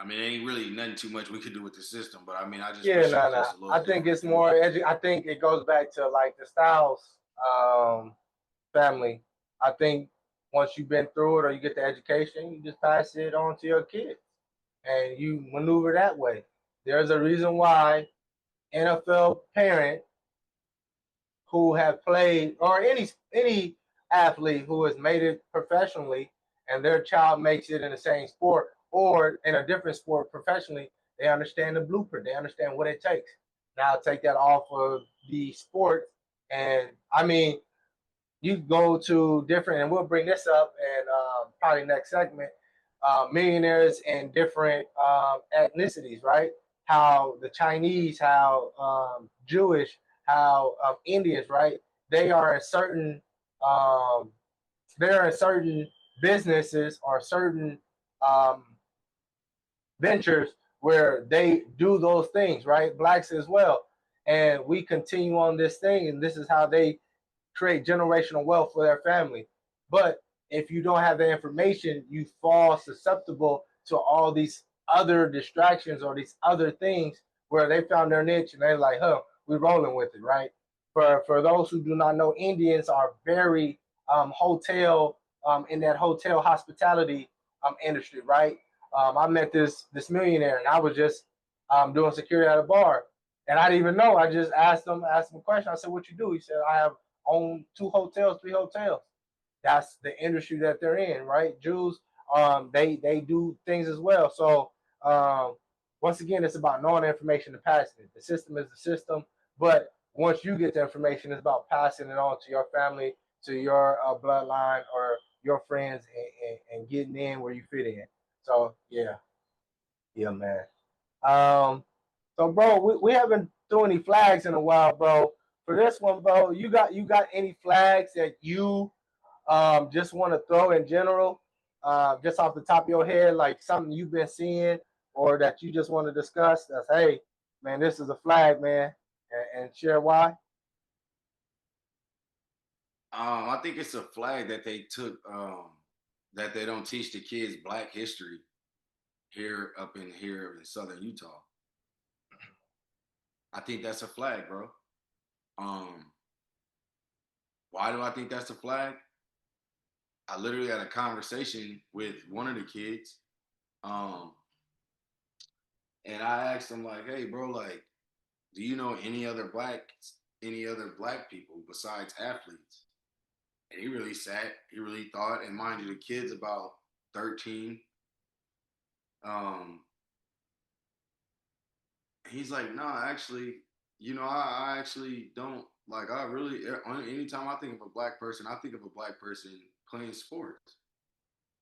I mean, ain't really nothing too much we could do with the system, but I mean, I just wish it was a little I think it's more. I think it goes back to like the Styles family. I think once you've been through it or you get the education, you just pass it on to your kids, and you maneuver that way. There's a reason why NFL parent who have played or any athlete who has made it professionally and their child makes it in the same sport or in a different sport professionally, they understand the blueprint. They understand what it takes. Now take that off of the sport, and I mean, you go to different, and we'll bring this up in probably next segment. Millionaires in different ethnicities, right? How the Chinese, how Jewish, how Indians, right? They are in certain businesses or certain ventures where they do those things, right? Blacks as well. and we continue on this thing, and this is how they create generational wealth for their family. But if you don't have the information, you fall susceptible to all these other distractions or these other things where they found their niche and they're like, huh, we're rolling with it, right? For those who do not know, Indians are very hotel in that hotel hospitality industry, right? I met this millionaire, and I was just doing security at a bar, and I didn't even know. I just asked him a question. I said, "What you do?" He said, "I have own 2 hotels, 3 hotels." That's the industry that they're in, right? Jews, they do things as well. So once again, it's about knowing the information and passing it. The system is the system, but once you get the information, it's about passing it on to your family, to your bloodline, or your friends, and getting in where you fit in. So yeah, man. Um, so bro, we haven't threw any flags in a while, bro. For this one, bro, you got any flags that you just want to throw in general, just off the top of your head, like something you've been seeing or that you just want to discuss? That's, hey, man, this is a flag, man, and share why. I think it's a flag that they took, that they don't teach the kids Black history here in Southern Utah. I think that's a flag, bro. Um, why do I think that's a flag? I literally had a conversation with one of the kids, um, and I asked him like, "Hey, bro, like, do you know any other black people besides athletes?" And he really sat, he really thought, and mind you, the kid's about 13. Um, he's like, "No, actually, I actually don't like. I really, anytime I think of a black person, I think of a black person playing sports."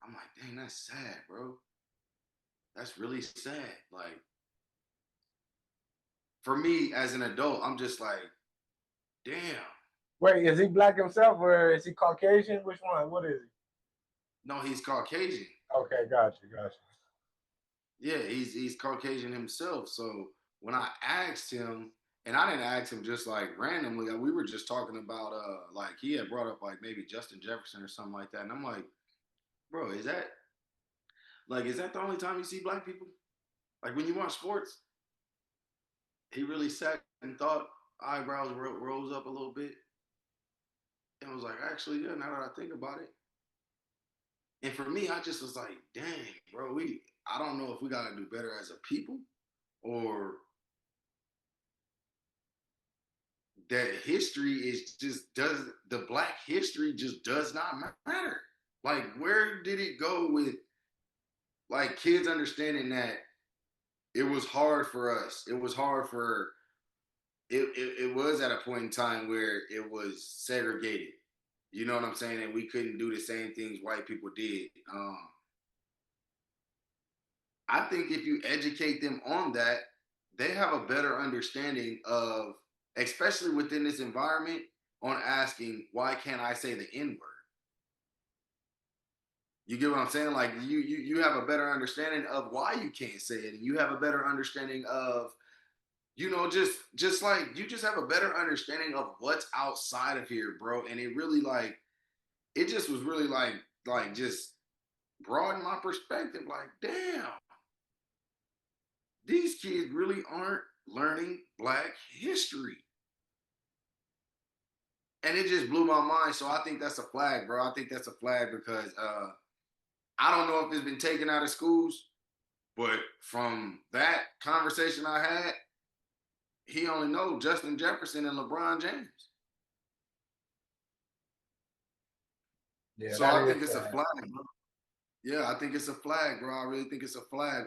I'm like, "Dang, that's sad, bro. That's really sad." Like, for me as an adult, I'm just like, "Damn." Wait, is he black himself or is he Caucasian? Which one? What is he? No, he's Caucasian. Okay, got you. Yeah, he's Caucasian himself. So when I asked him, and I didn't ask him just like randomly, we were just talking about like he had brought up like maybe Justin Jefferson or something like that, and I'm like, bro, is that the only time you see black people? Like when you watch sports? He really sat and thought, eyebrows rose up a little bit, and was like, actually, yeah. Now that I think about it, and for me, I just was like, dang, bro, I don't know if we gotta do better as a people or that history is just does the black history just does not matter. Like, where did it go with like kids understanding that it was hard for us? It was hard for it was at a point in time where it was segregated. You know what I'm saying? And we couldn't do the same things white people did. I think if you educate them on that, they have a better understanding of, especially within this environment, on asking, why can't I say the N word? You get what I'm saying? Like you have a better understanding of why you can't say it, and you have a better understanding of, just like you just have a better understanding of what's outside of here, bro. And it really like it just was really like just broaden my perspective. Like, damn, these kids really aren't learning black history. And it just blew my mind. So I think that's a flag, bro. I think that's a flag because I don't know if it's been taken out of schools, but from that conversation I had, he only knows Justin Jefferson and LeBron James. Yeah, So that I think is it's a sad. flag, bro. Yeah, I think it's a flag, bro. I really think it's a flag.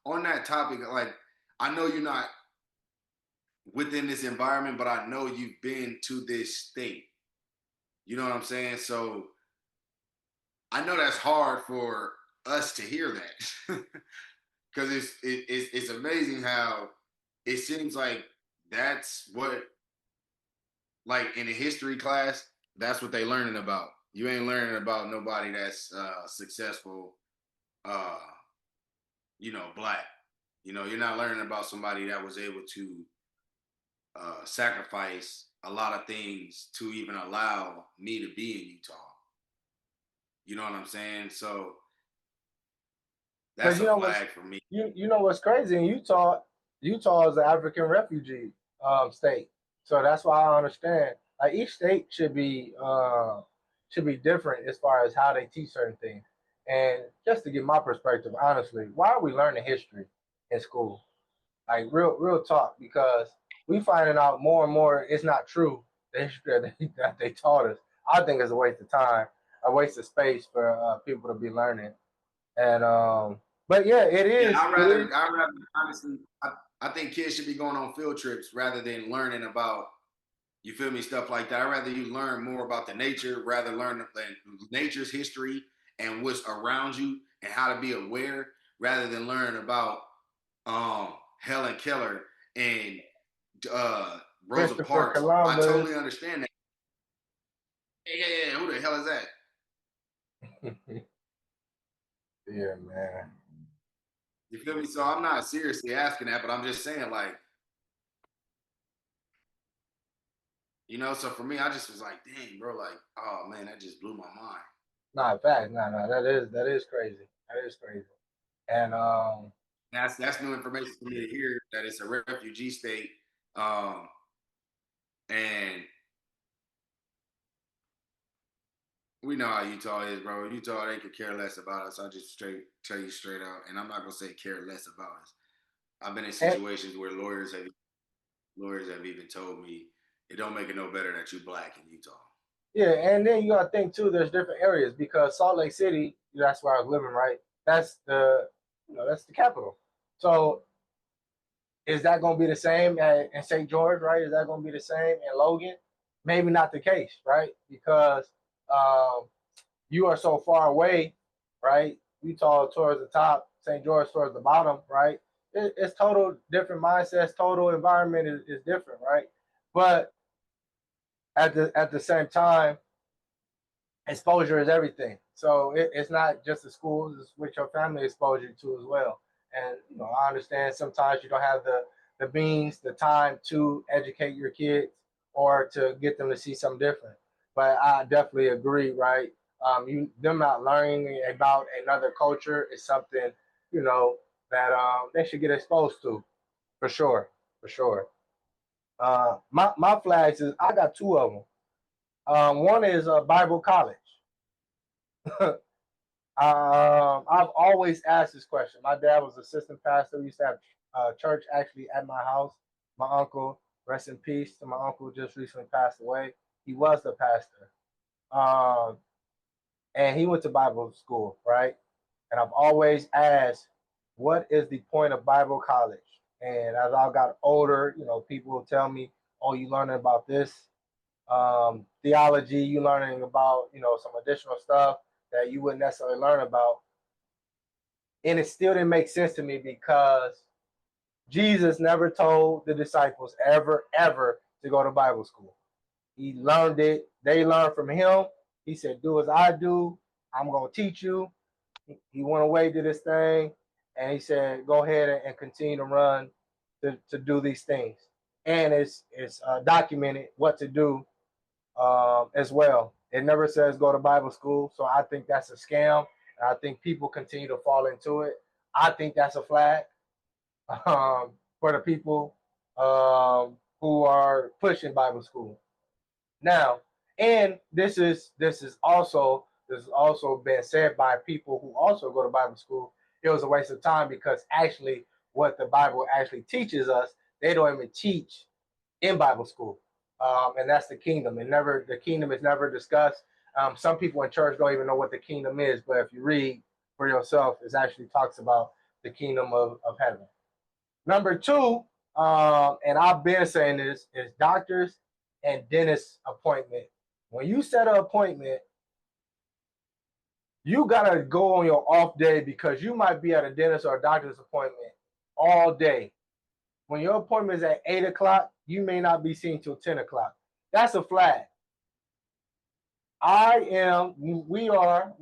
On that topic, like I know you're not within this environment, but I know you've been to this state. You know what I'm saying? So I know that's hard for us to hear that because it's amazing how it seems like that's what, like in a history class, that's what they learning about. You ain't learning about nobody that's successful, uh, black. You're not learning about somebody that was able to sacrifice a lot of things to even allow me to be in Utah. You know what I'm saying? So Because that's a flag for me. you know what's crazy in Utah? Utah is an African refugee state, so that's why I understand. Like each state should be different as far as how they teach certain things. And just to give my perspective, honestly, why are we learning history in school? Like real talk, because we finding out more and more it's not true the history that they taught us. I think it's a waste of time, a waste of space for people to be learning. And but yeah, it Yeah, is. It is. I rather honestly, I think kids should be going on field trips rather than learning about, you feel me, stuff like that. I'd rather you learn more about the nature, rather learn nature's history and what's around you and how to be aware, rather than learn about Helen Keller and Rosa Christopher Parks. I Columbus. totally understand that. Yeah. Who the hell is that? Yeah, man. You feel me? So I'm not seriously asking that, but I'm just saying, like, so for me, I just was like, dang, bro, like, oh man, that just blew my mind. Nah, in fact, no, that is crazy. That is crazy. And That's new information for me to hear that it's a refugee state, um, and we know how Utah is, bro. Utah, they could care less about us. I just tell you straight out, and I'm not gonna say care less about us. I've been in and, situations where lawyers have even told me it don't make it no better that you black in Utah. yeah, and then you gotta think too. There's different areas because Salt Lake City, that's where I was living, right? That's the capital. So is that going to be the same in St. George, right? Is that going to be the same in Logan? Maybe not the case, right? Because um, you are so far away, right? Utah towards the top, St. George towards the bottom, right? It's total different mindsets. Total environment is different, right? But at the same time, exposure is everything. So it's not just the schools; it's what your family exposure to as well. And I understand sometimes you don't have the means, the time to educate your kids or to get them to see something different. But I definitely agree, right? Them not learning about another culture is something that they should get exposed to for sure. My flags is I got two of them. One is Bible college. I've always asked this question. My dad was assistant pastor. We used to have church actually at my house. My uncle, rest in peace to my uncle, just recently passed away. He was the pastor. Um, and he went to Bible school, right? And I've always asked, what is the point of Bible college? And as I got older, people will tell me, oh, you learning about this theology, you learning about, some additional stuff that you wouldn't necessarily learn about. And it still didn't make sense to me because Jesus never told the disciples ever to go to Bible school. He learned it. They learned from him. He said, do as I do. I'm going to teach you. He went away, did his thing. And he said, go ahead and continue to run to do these things. And it's documented what to do as well. It never says go to Bible school. So I think that's a scam. And I think people continue to fall into it. I think that's a flag for the people who are pushing Bible school now. And this is also been said by people who also go to Bible school. It was a waste of time because actually, what the Bible actually teaches us, they don't even teach in Bible school, and that's the kingdom. The kingdom is never discussed. Some people in church don't even know what the kingdom is, but if you read for yourself, it actually talks about the kingdom of heaven. Number two, and I've been saying this, is doctors and dentist appointment. When you set an appointment, you gotta go on your off day because you might be at a dentist or a doctor's appointment all day. When your appointment is at 8 o'clock, you may not be seen till 10 o'clock. That's a flag. We are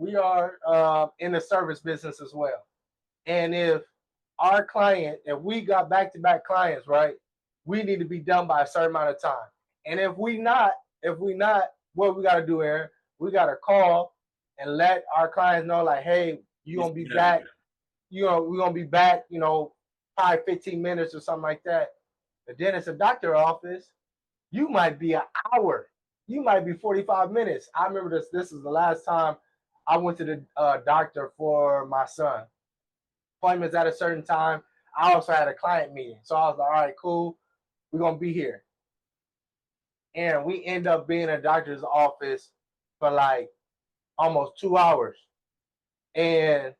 in the service business as well. And if we got back to back clients, right? we need to be done by a certain amount of time. And if we not, what we got to do, Aaron? We got to call and let our clients know, like, hey, you gonna be back. We're gonna be back. Probably 15 minutes or something like that. The dentist and doctor office, you might be an hour. You might be 45 minutes. I remember this. This is the last time I went to the doctor for my son. Appointments at a certain time. I also had a client meeting. So I was like, all right, cool. We're going to be here. And we end up being in a doctor's office for like almost 2 hours. And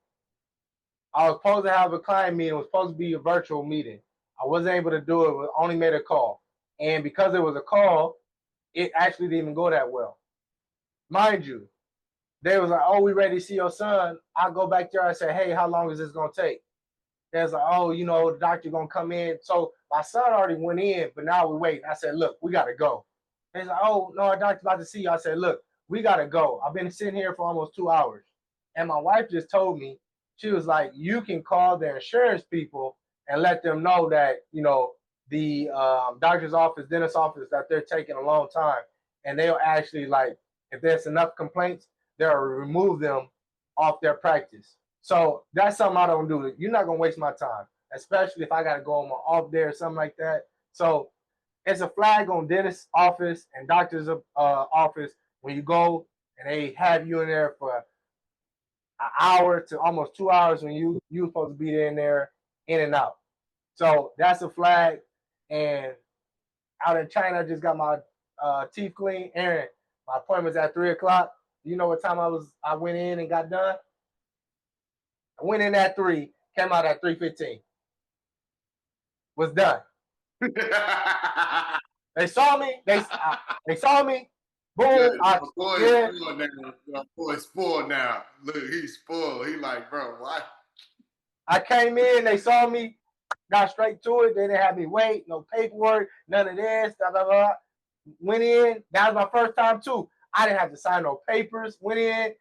I was supposed to have a client meeting. It was supposed to be a virtual meeting. I wasn't able to do it. Only made a call. And because it was a call, it actually didn't even go that well. Mind you, they was like, oh, we ready to see your son. I go back there. I say, hey, how long is this going to take? There's like, oh, the doctor going to come in. So my son already went in, but now we wait. I said, look, we got to go. He's like, oh, no, our doctor's about to see you. I said, look, we got to go. I've been sitting here for almost 2 hours. And my wife just told me, she was like, you can call the insurance people and let them know that, the doctor's office, dentist office, that they're taking a long time. And they'll actually, like, if there's enough complaints, they'll remove them off their practice. So that's something I don't do. You're not going to waste my time, especially if I got to go on my off day or something like that. So it's a flag on dentist office and doctor's office when you go and they have you in there for an hour to almost 2 hours when you supposed to be in there, in and out. So that's a flag. And out in China, I just got my teeth cleaned. Aaron, my appointment's at 3:00. Do you know what time I went in and got done? I went in at 3, came out at 3:15. Was done. They saw me. They saw me. Boom. Boy's spoiled now. Look, he's spoiled. He like, bro, what? I came in. They saw me. Got straight to it. They didn't have me wait. No paperwork. None of this. Blah, blah, blah. Went in. That was my first time too. I didn't have to sign no papers. Went in.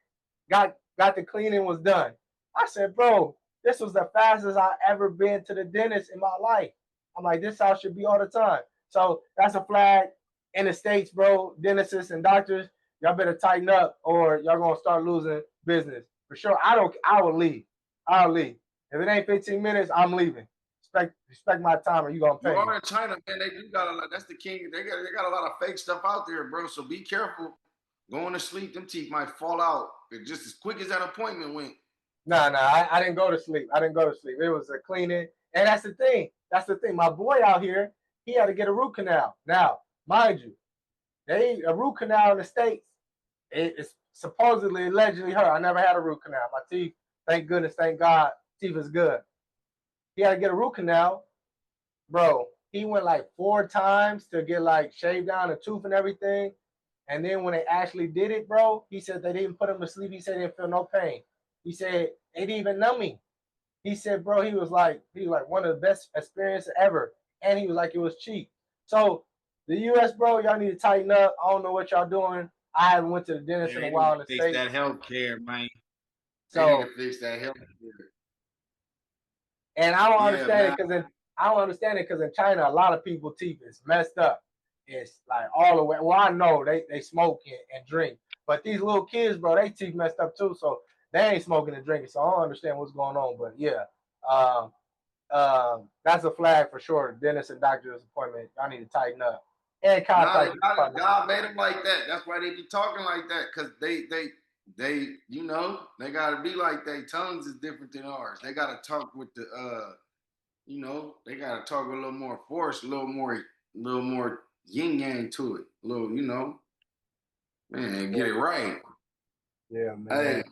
Got the cleaning. Was done. I said, bro, this was the fastest I ever been to the dentist in my life. I'm like, this how it should be all the time. So that's a flag in the States, bro. Dentists and doctors, y'all better tighten up or y'all gonna start losing business. For sure. I will leave. I'll leave. If it ain't 15 minutes, I'm leaving. Respect my time or you gonna pay. You are in China, man. They do got a lot. That's the king. They got a lot of fake stuff out there, bro. So be careful. Going to sleep, them teeth might fall out just as quick as that appointment went. Nah, I didn't go to sleep. It was a cleaning. And that's the thing. My boy out here, he had to get a root canal. Now, mind you, a root canal in the States, it's supposedly, allegedly hurt. I never had a root canal. My teeth, thank goodness, thank God, teeth is good. He had to get a root canal. Bro, he went like 4 times to get like shaved down a tooth and everything. And then when they actually did it, bro, he said they didn't put him to sleep. He said they didn't feel no pain. He said they didn't even numb me. He said, bro, he was like one of the best experiences ever. And he was like, it was cheap. So the US, bro, y'all need to tighten up. I don't know what y'all doing. I haven't went to the dentist in a while in the States. Fix that healthcare, man. So they need to fix that healthcare. And I don't understand it because in China, a lot of people teeth is messed up. It's like all the way. Well, I know they smoke and drink, but these little kids, bro, they teeth messed up too. So they ain't smoking and drinking. So I don't understand what's going on. But yeah, that's a flag for sure. Dentist and doctor's appointment. Y'all need to tighten up. And God made them like that. That's why they be talking like that, because they they gotta be like that. Tongues is different than ours. They gotta talk with the they gotta talk with a little more force, a little more yin yang to it. A little, man, get it right. Yeah, man. Hey,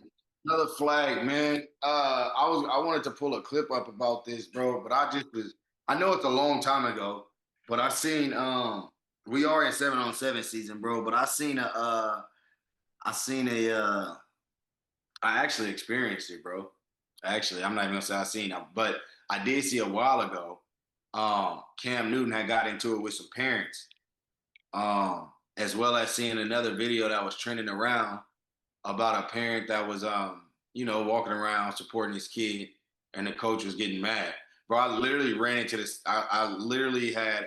another flag, man. I wanted to pull a clip up about this, bro, but I know it's a long time ago, but I seen we are in 7-on-7 season, bro, but I actually experienced it, bro. Actually, I'm not even gonna say I seen it, but I did see a while ago. Cam Newton had got into it with some parents, as well as seeing another video that was trending around about a parent that was, walking around supporting his kid, and the coach was getting mad. Bro, I literally ran into this. I literally had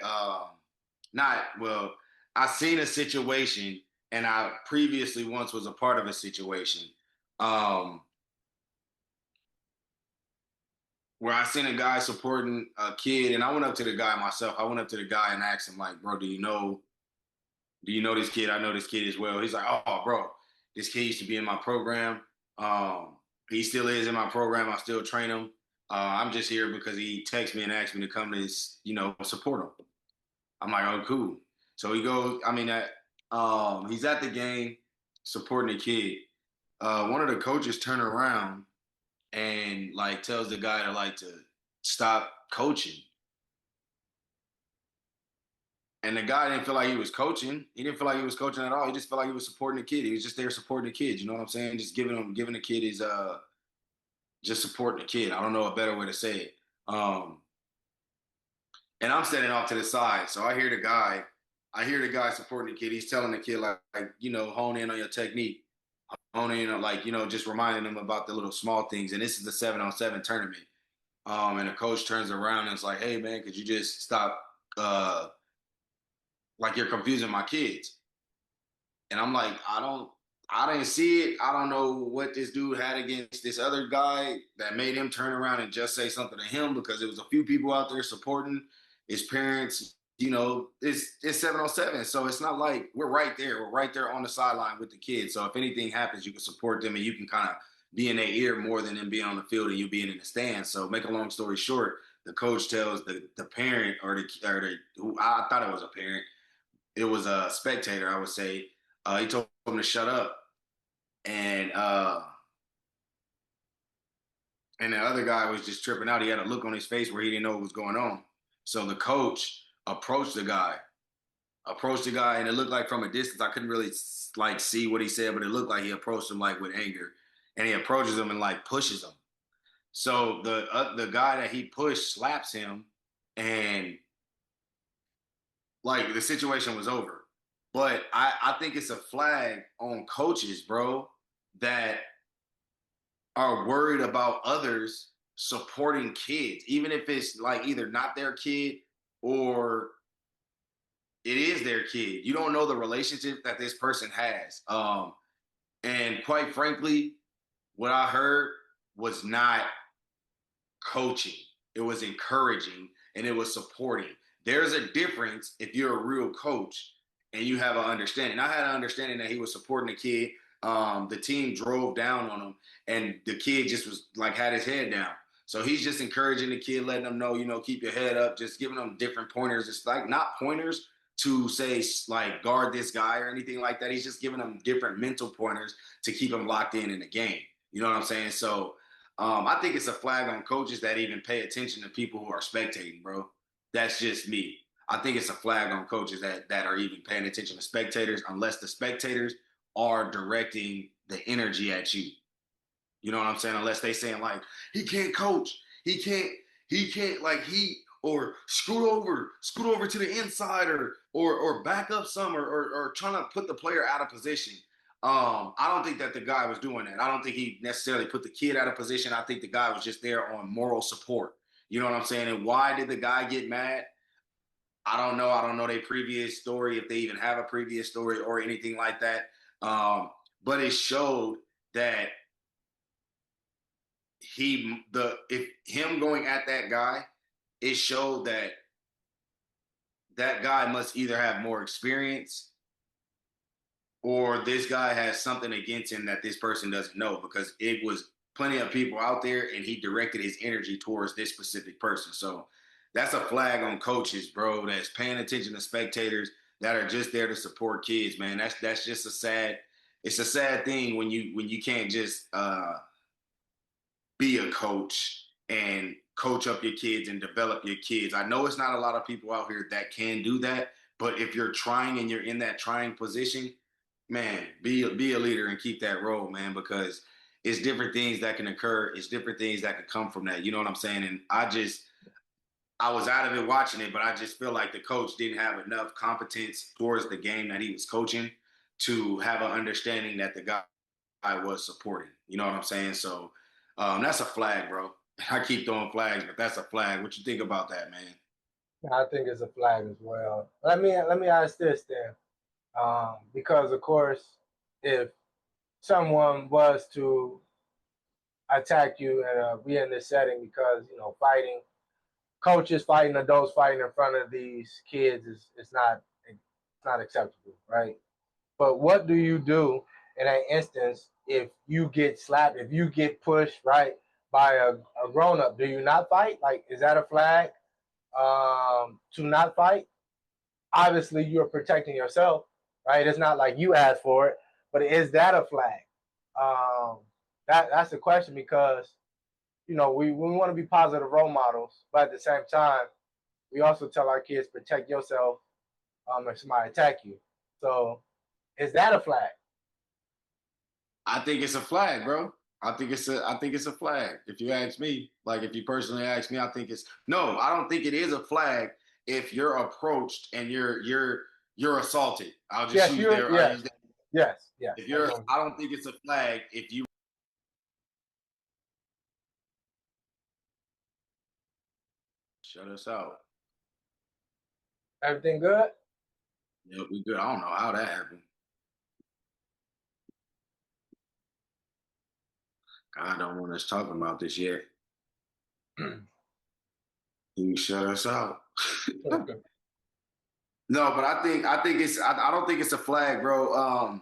not well, I seen a situation and I previously once was a part of a situation um where I seen a guy supporting a kid and I went up to the guy myself. I went up to the guy and asked him, like, bro, do you know this kid? I know this kid as well. He's like, oh, bro, this kid used to be in my program. He still is in my program. I still train him. I'm just here because he texted me and asked me to come to his, support him. I'm like, oh, cool. So he goes, he's at the game supporting the kid. One of the coaches turn around and like tells the guy to stop coaching. And the guy didn't feel like he was coaching. He didn't feel like he was coaching at all. He just felt like he was supporting the kid. He was just there supporting the kid. You know what I'm saying? Just giving the kid his just supporting the kid. I don't know a better way to say it. And I'm standing off to the side. So I hear the guy supporting the kid. He's telling the kid hone in on your technique. Hone in on just reminding him about the little small things. And this is the 7-on-7 tournament. And the coach turns around and is like, hey man, could you just stop you're confusing my kids. And I'm like, I didn't see it. I don't know what this dude had against this other guy that made him turn around and just say something to him because there was a few people out there supporting his parents. It's 7-on-7. So it's not like we're right there. We're right there on the sideline with the kids. So if anything happens, you can support them and you can kind of be in their ear more than them being on the field and you being in the stands. So make a long story short, the coach tells the parent or the who I thought it was a parent, it was a spectator, I would say. He told him to shut up, and and the other guy was just tripping out. He had a look on his face where he didn't know what was going on. So the coach approached the guy, and it looked like from a distance I couldn't really see what he said, but it looked like he approached him with anger, and he approaches him and pushes him. So the guy that he pushed slaps him, and the situation was over. But I think it's a flag on coaches, bro, that are worried about others supporting kids, even if it's either not their kid or it is their kid. You don't know the relationship that this person has. And quite frankly, what I heard was not coaching. It was encouraging and it was supporting. There's a difference if you're a real coach and you have an understanding. I had an understanding that he was supporting the kid. The team drove down on him and the kid just was had his head down. So he's just encouraging the kid, letting them know, keep your head up, just giving them different pointers. It's not pointers to say guard this guy or anything like that. He's just giving them different mental pointers to keep them locked in the game. You know what I'm saying? So I think it's a flag on coaches that even pay attention to people who are spectating, bro. That's just me. I think it's a flag on coaches that are even paying attention to spectators, unless the spectators are directing the energy at you. You know what I'm saying? Unless they saying he can't coach, he can't or scoot over to the inside or back up some or trying to put the player out of position. I don't think that the guy was doing that. I don't think he necessarily put the kid out of position. I think the guy was just there on moral support. You know what I'm saying? And why did the guy get mad? I don't know. I don't know their previous story, if they even have a previous story or anything like that. But it showed that if him going at that guy, it showed that that guy must either have more experience or this guy has something against him that this person doesn't know, because it was plenty of people out there and he directed his energy towards this specific person. So that's a flag on coaches, bro, that's paying attention to spectators that are just there to support kids, man. That's just it's a sad thing when you can't just be a coach and coach up your kids and develop your kids. I know it's not a lot of people out here that can do that, but if you're trying and you're in that trying position, man, be a leader and keep that role, man, because it's different things that can occur. It's different things that could come from that. You know what I'm saying? And I was out of it watching it, but I just feel like the coach didn't have enough competence towards the game that he was coaching to have an understanding that the guy was supporting. You know what I'm saying? So that's a flag, bro. I keep throwing flags, but that's a flag. What you think about that, man? I think it's a flag as well. Let me ask this then, because of course, if someone was to attack you and be in this setting because fighting coaches fighting adults fighting in front of these kids is not acceptable, right? But what do you do in that instance if you get slapped, if you get pushed, right, by a grown up? Do you not fight? Like, is that a flag to not fight? Obviously, you're protecting yourself, right? It's not like you asked for it, but is that a flag? Um, that's the question because we want to be positive role models, but at the same time, we also tell our kids protect yourself if somebody attack you. So is that a flag? I think it's a flag, bro. I think it's a flag. If you ask me, like if you personally ask me, I think it's no, I don't think it is a flag if you're approached and you're assaulted. I'll just Yes, use you're. there. I'll Yes, use that. yes. If you're I don't think it's a flag if you shut us out. Everything good? Yeah, we good. I don't know how that happened. God don't want us talking about this yet. You shut us out. No, but I don't think it's a flag, bro.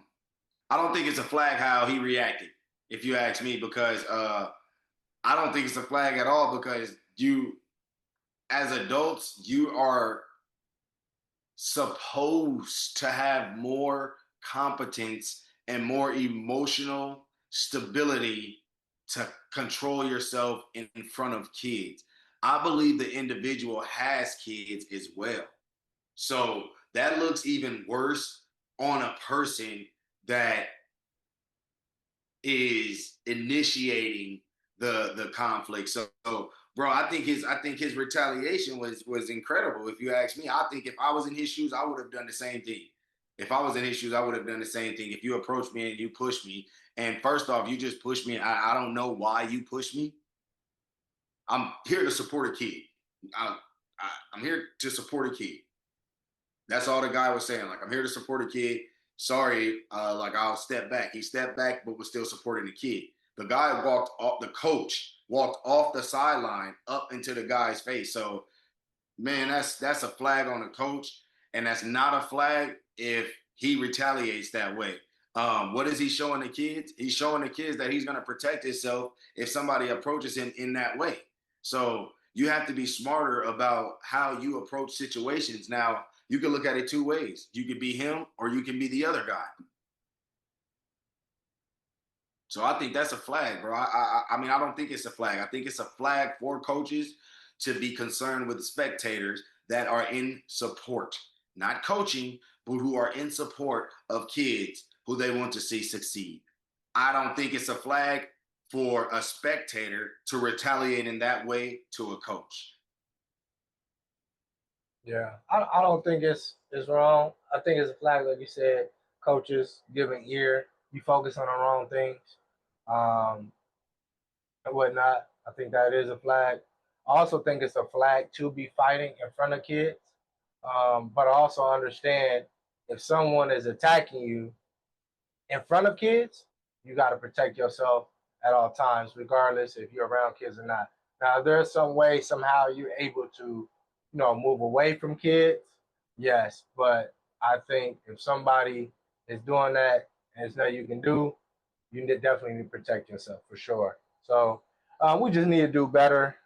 I don't think it's a flag how he reacted, if you ask me, because I don't think it's a flag at all because you as adults, you are supposed to have more competence and more emotional stability to control yourself in front of kids. I believe the individual has kids as well. So that looks even worse on a person that is initiating the conflict. So bro, I think his retaliation was incredible. If you ask me, I think if I was in his shoes, I would have done the same thing. If I was in his shoes, I would have done the same thing. If you approach me and you push me, and first off, you just push me, I don't know why you push me. I'm here to support a kid. I, I'm here to support a kid. That's all the guy was saying. Like, I'm here to support a kid. Sorry, like I'll step back. He stepped back, but was still supporting the kid. The guy walked off. The coach walked off the sideline up into the guy's face. So, man, that's a flag on the coach, and that's not a flag if he retaliates that way. What is he showing the kids? He's showing the kids that he's going to protect himself if somebody approaches him in that way. So you have to be smarter about how you approach situations. Now, you can look at it two ways. You could be him or you can be the other guy. So I think that's a flag, bro. I mean, I don't think it's a flag. I think it's a flag for coaches to be concerned with spectators that are in support, not coaching, but who are in support of kids who they want to see succeed. I don't think it's a flag for a spectator to retaliate in that way to a coach. Yeah, I don't think it's wrong. I think it's a flag, like you said. Coaches giving ear, you focus on the wrong things, um, and whatnot. I think that is a flag. I also think it's a flag to be fighting in front of kids, but I also understand if someone is attacking you in front of kids, you got to protect yourself at all times, regardless if you're around kids or not. Now, if there's some way somehow you're able to, move away from kids, yes. But I think if somebody is doing that and there's nothing you can do, you definitely need to protect yourself for sure. So we just need to do better.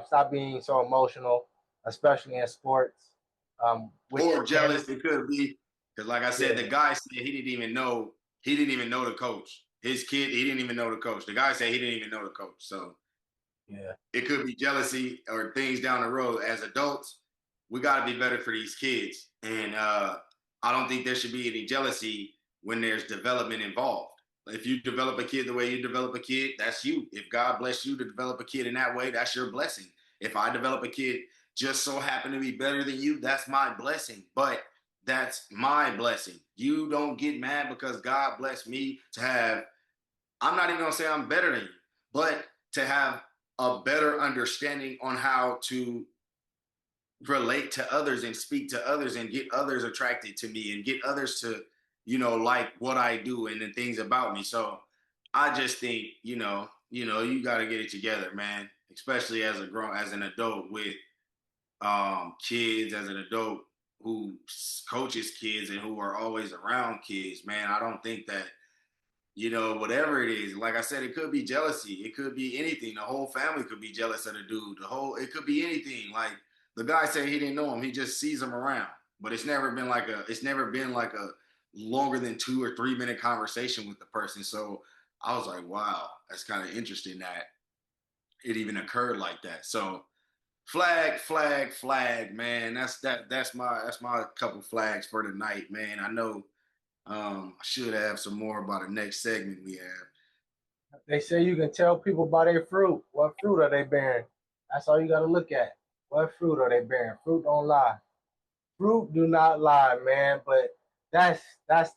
Stop being so emotional, especially in sports. Which Or jealous, it could be. Because like I said, the yeah, guy said he didn't even know the coach. His kid, he didn't even know the coach. The guy said he didn't even know the coach. So yeah, it could be jealousy or things down the road. As adults, we got to be better for these kids. And I don't think there should be any jealousy when there's development involved. If you develop a kid the way you develop a kid, that's you. If God bless you to develop a kid in that way, that's your blessing. If I develop a kid just so happen to be better than you, that's my blessing. But that's my blessing. You don't get mad because God blessed me to have, I'm not even gonna say I'm better than you, but to have a better understanding on how to relate to others and speak to others and get others attracted to me and get others to, like what I do and the things about me. So I just think, you got to get it together, man, especially as an adult with kids, as an adult who coaches kids and who are always around kids, man. I don't think that, whatever it is, like I said, it could be jealousy. It could be anything. The whole family could be jealous of the dude. It could be anything. Like the guy said he didn't know him. He just sees him around. But it's never been like a longer than 2 or 3 minute conversation with the person. So I was like, wow, that's kind of interesting that it even occurred like that. So flag, man. That's my couple flags for tonight, man. I know I should have some more about the next segment we have. They say you can tell people by their fruit. What fruit are they bearing? That's all you got to look at. What fruit are they bearing? Fruit don't lie. Fruit do not lie, man. But that's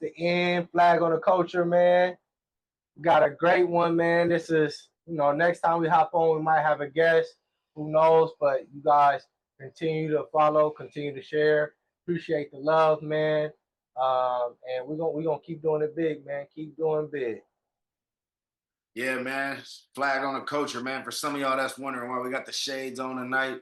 the end flag on the culture, man. We got a great one, man. This is, next time we hop on, we might have a guest. Who knows? But you guys continue to follow, continue to share. Appreciate the love, man. And we're gonna keep doing it big, man. Keep doing big. Yeah, man. Flag on the culture, man. For some of y'all that's wondering why we got the shades on tonight,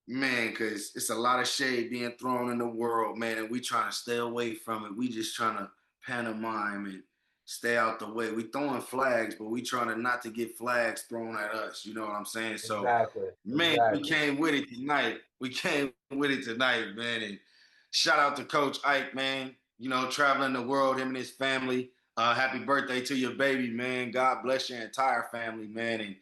man, because it's a lot of shade being thrown in the world, man, and we trying to stay away from it. We just trying to pantomime and stay out the way. We throwing flags, but we trying to not to get flags thrown at us. You know what I'm saying? So, Exactly. man, we Exactly. came with it tonight. Man. And shout out to Coach Ike, man. Traveling the world, him and his family. Happy birthday to your baby, man. God bless your entire family, man. And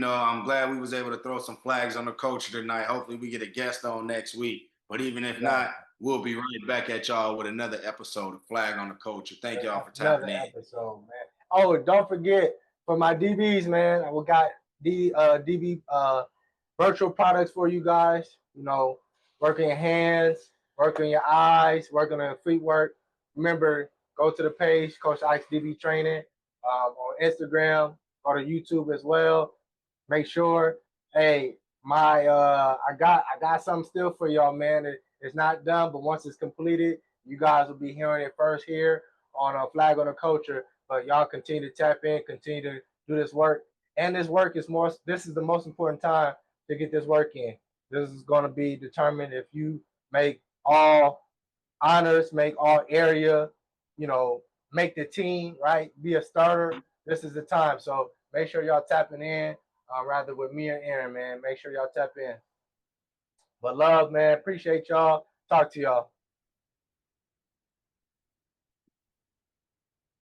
I'm glad we was able to throw some flags on the culture tonight. Hopefully we get a guest on next week. But even if Exactly. not, we'll be right back at y'all with another episode of Flag on the Culture. Thank y'all for Another tapping in. episode, man. Oh, don't forget for my DBs, man. We got DB virtual products for you guys. Working your hands, working your eyes, working on your feet work. Remember, go to the page, Coach Ike's DB Training, on Instagram. Go to YouTube as well. Make sure, hey, I got something still for y'all, man. It's not done, but once it's completed, you guys will be hearing it first here on a Flag on the Culture. But y'all continue to tap in, continue to do this work. And this work is more, this is the most important time to get this work in. This is going to be determined if you make all honors, make all area, make the team, right? Be a starter. This is the time. So make sure y'all tapping in, rather with me and Aaron, man. Make sure y'all tap in. But love, man. Appreciate y'all. Talk to y'all.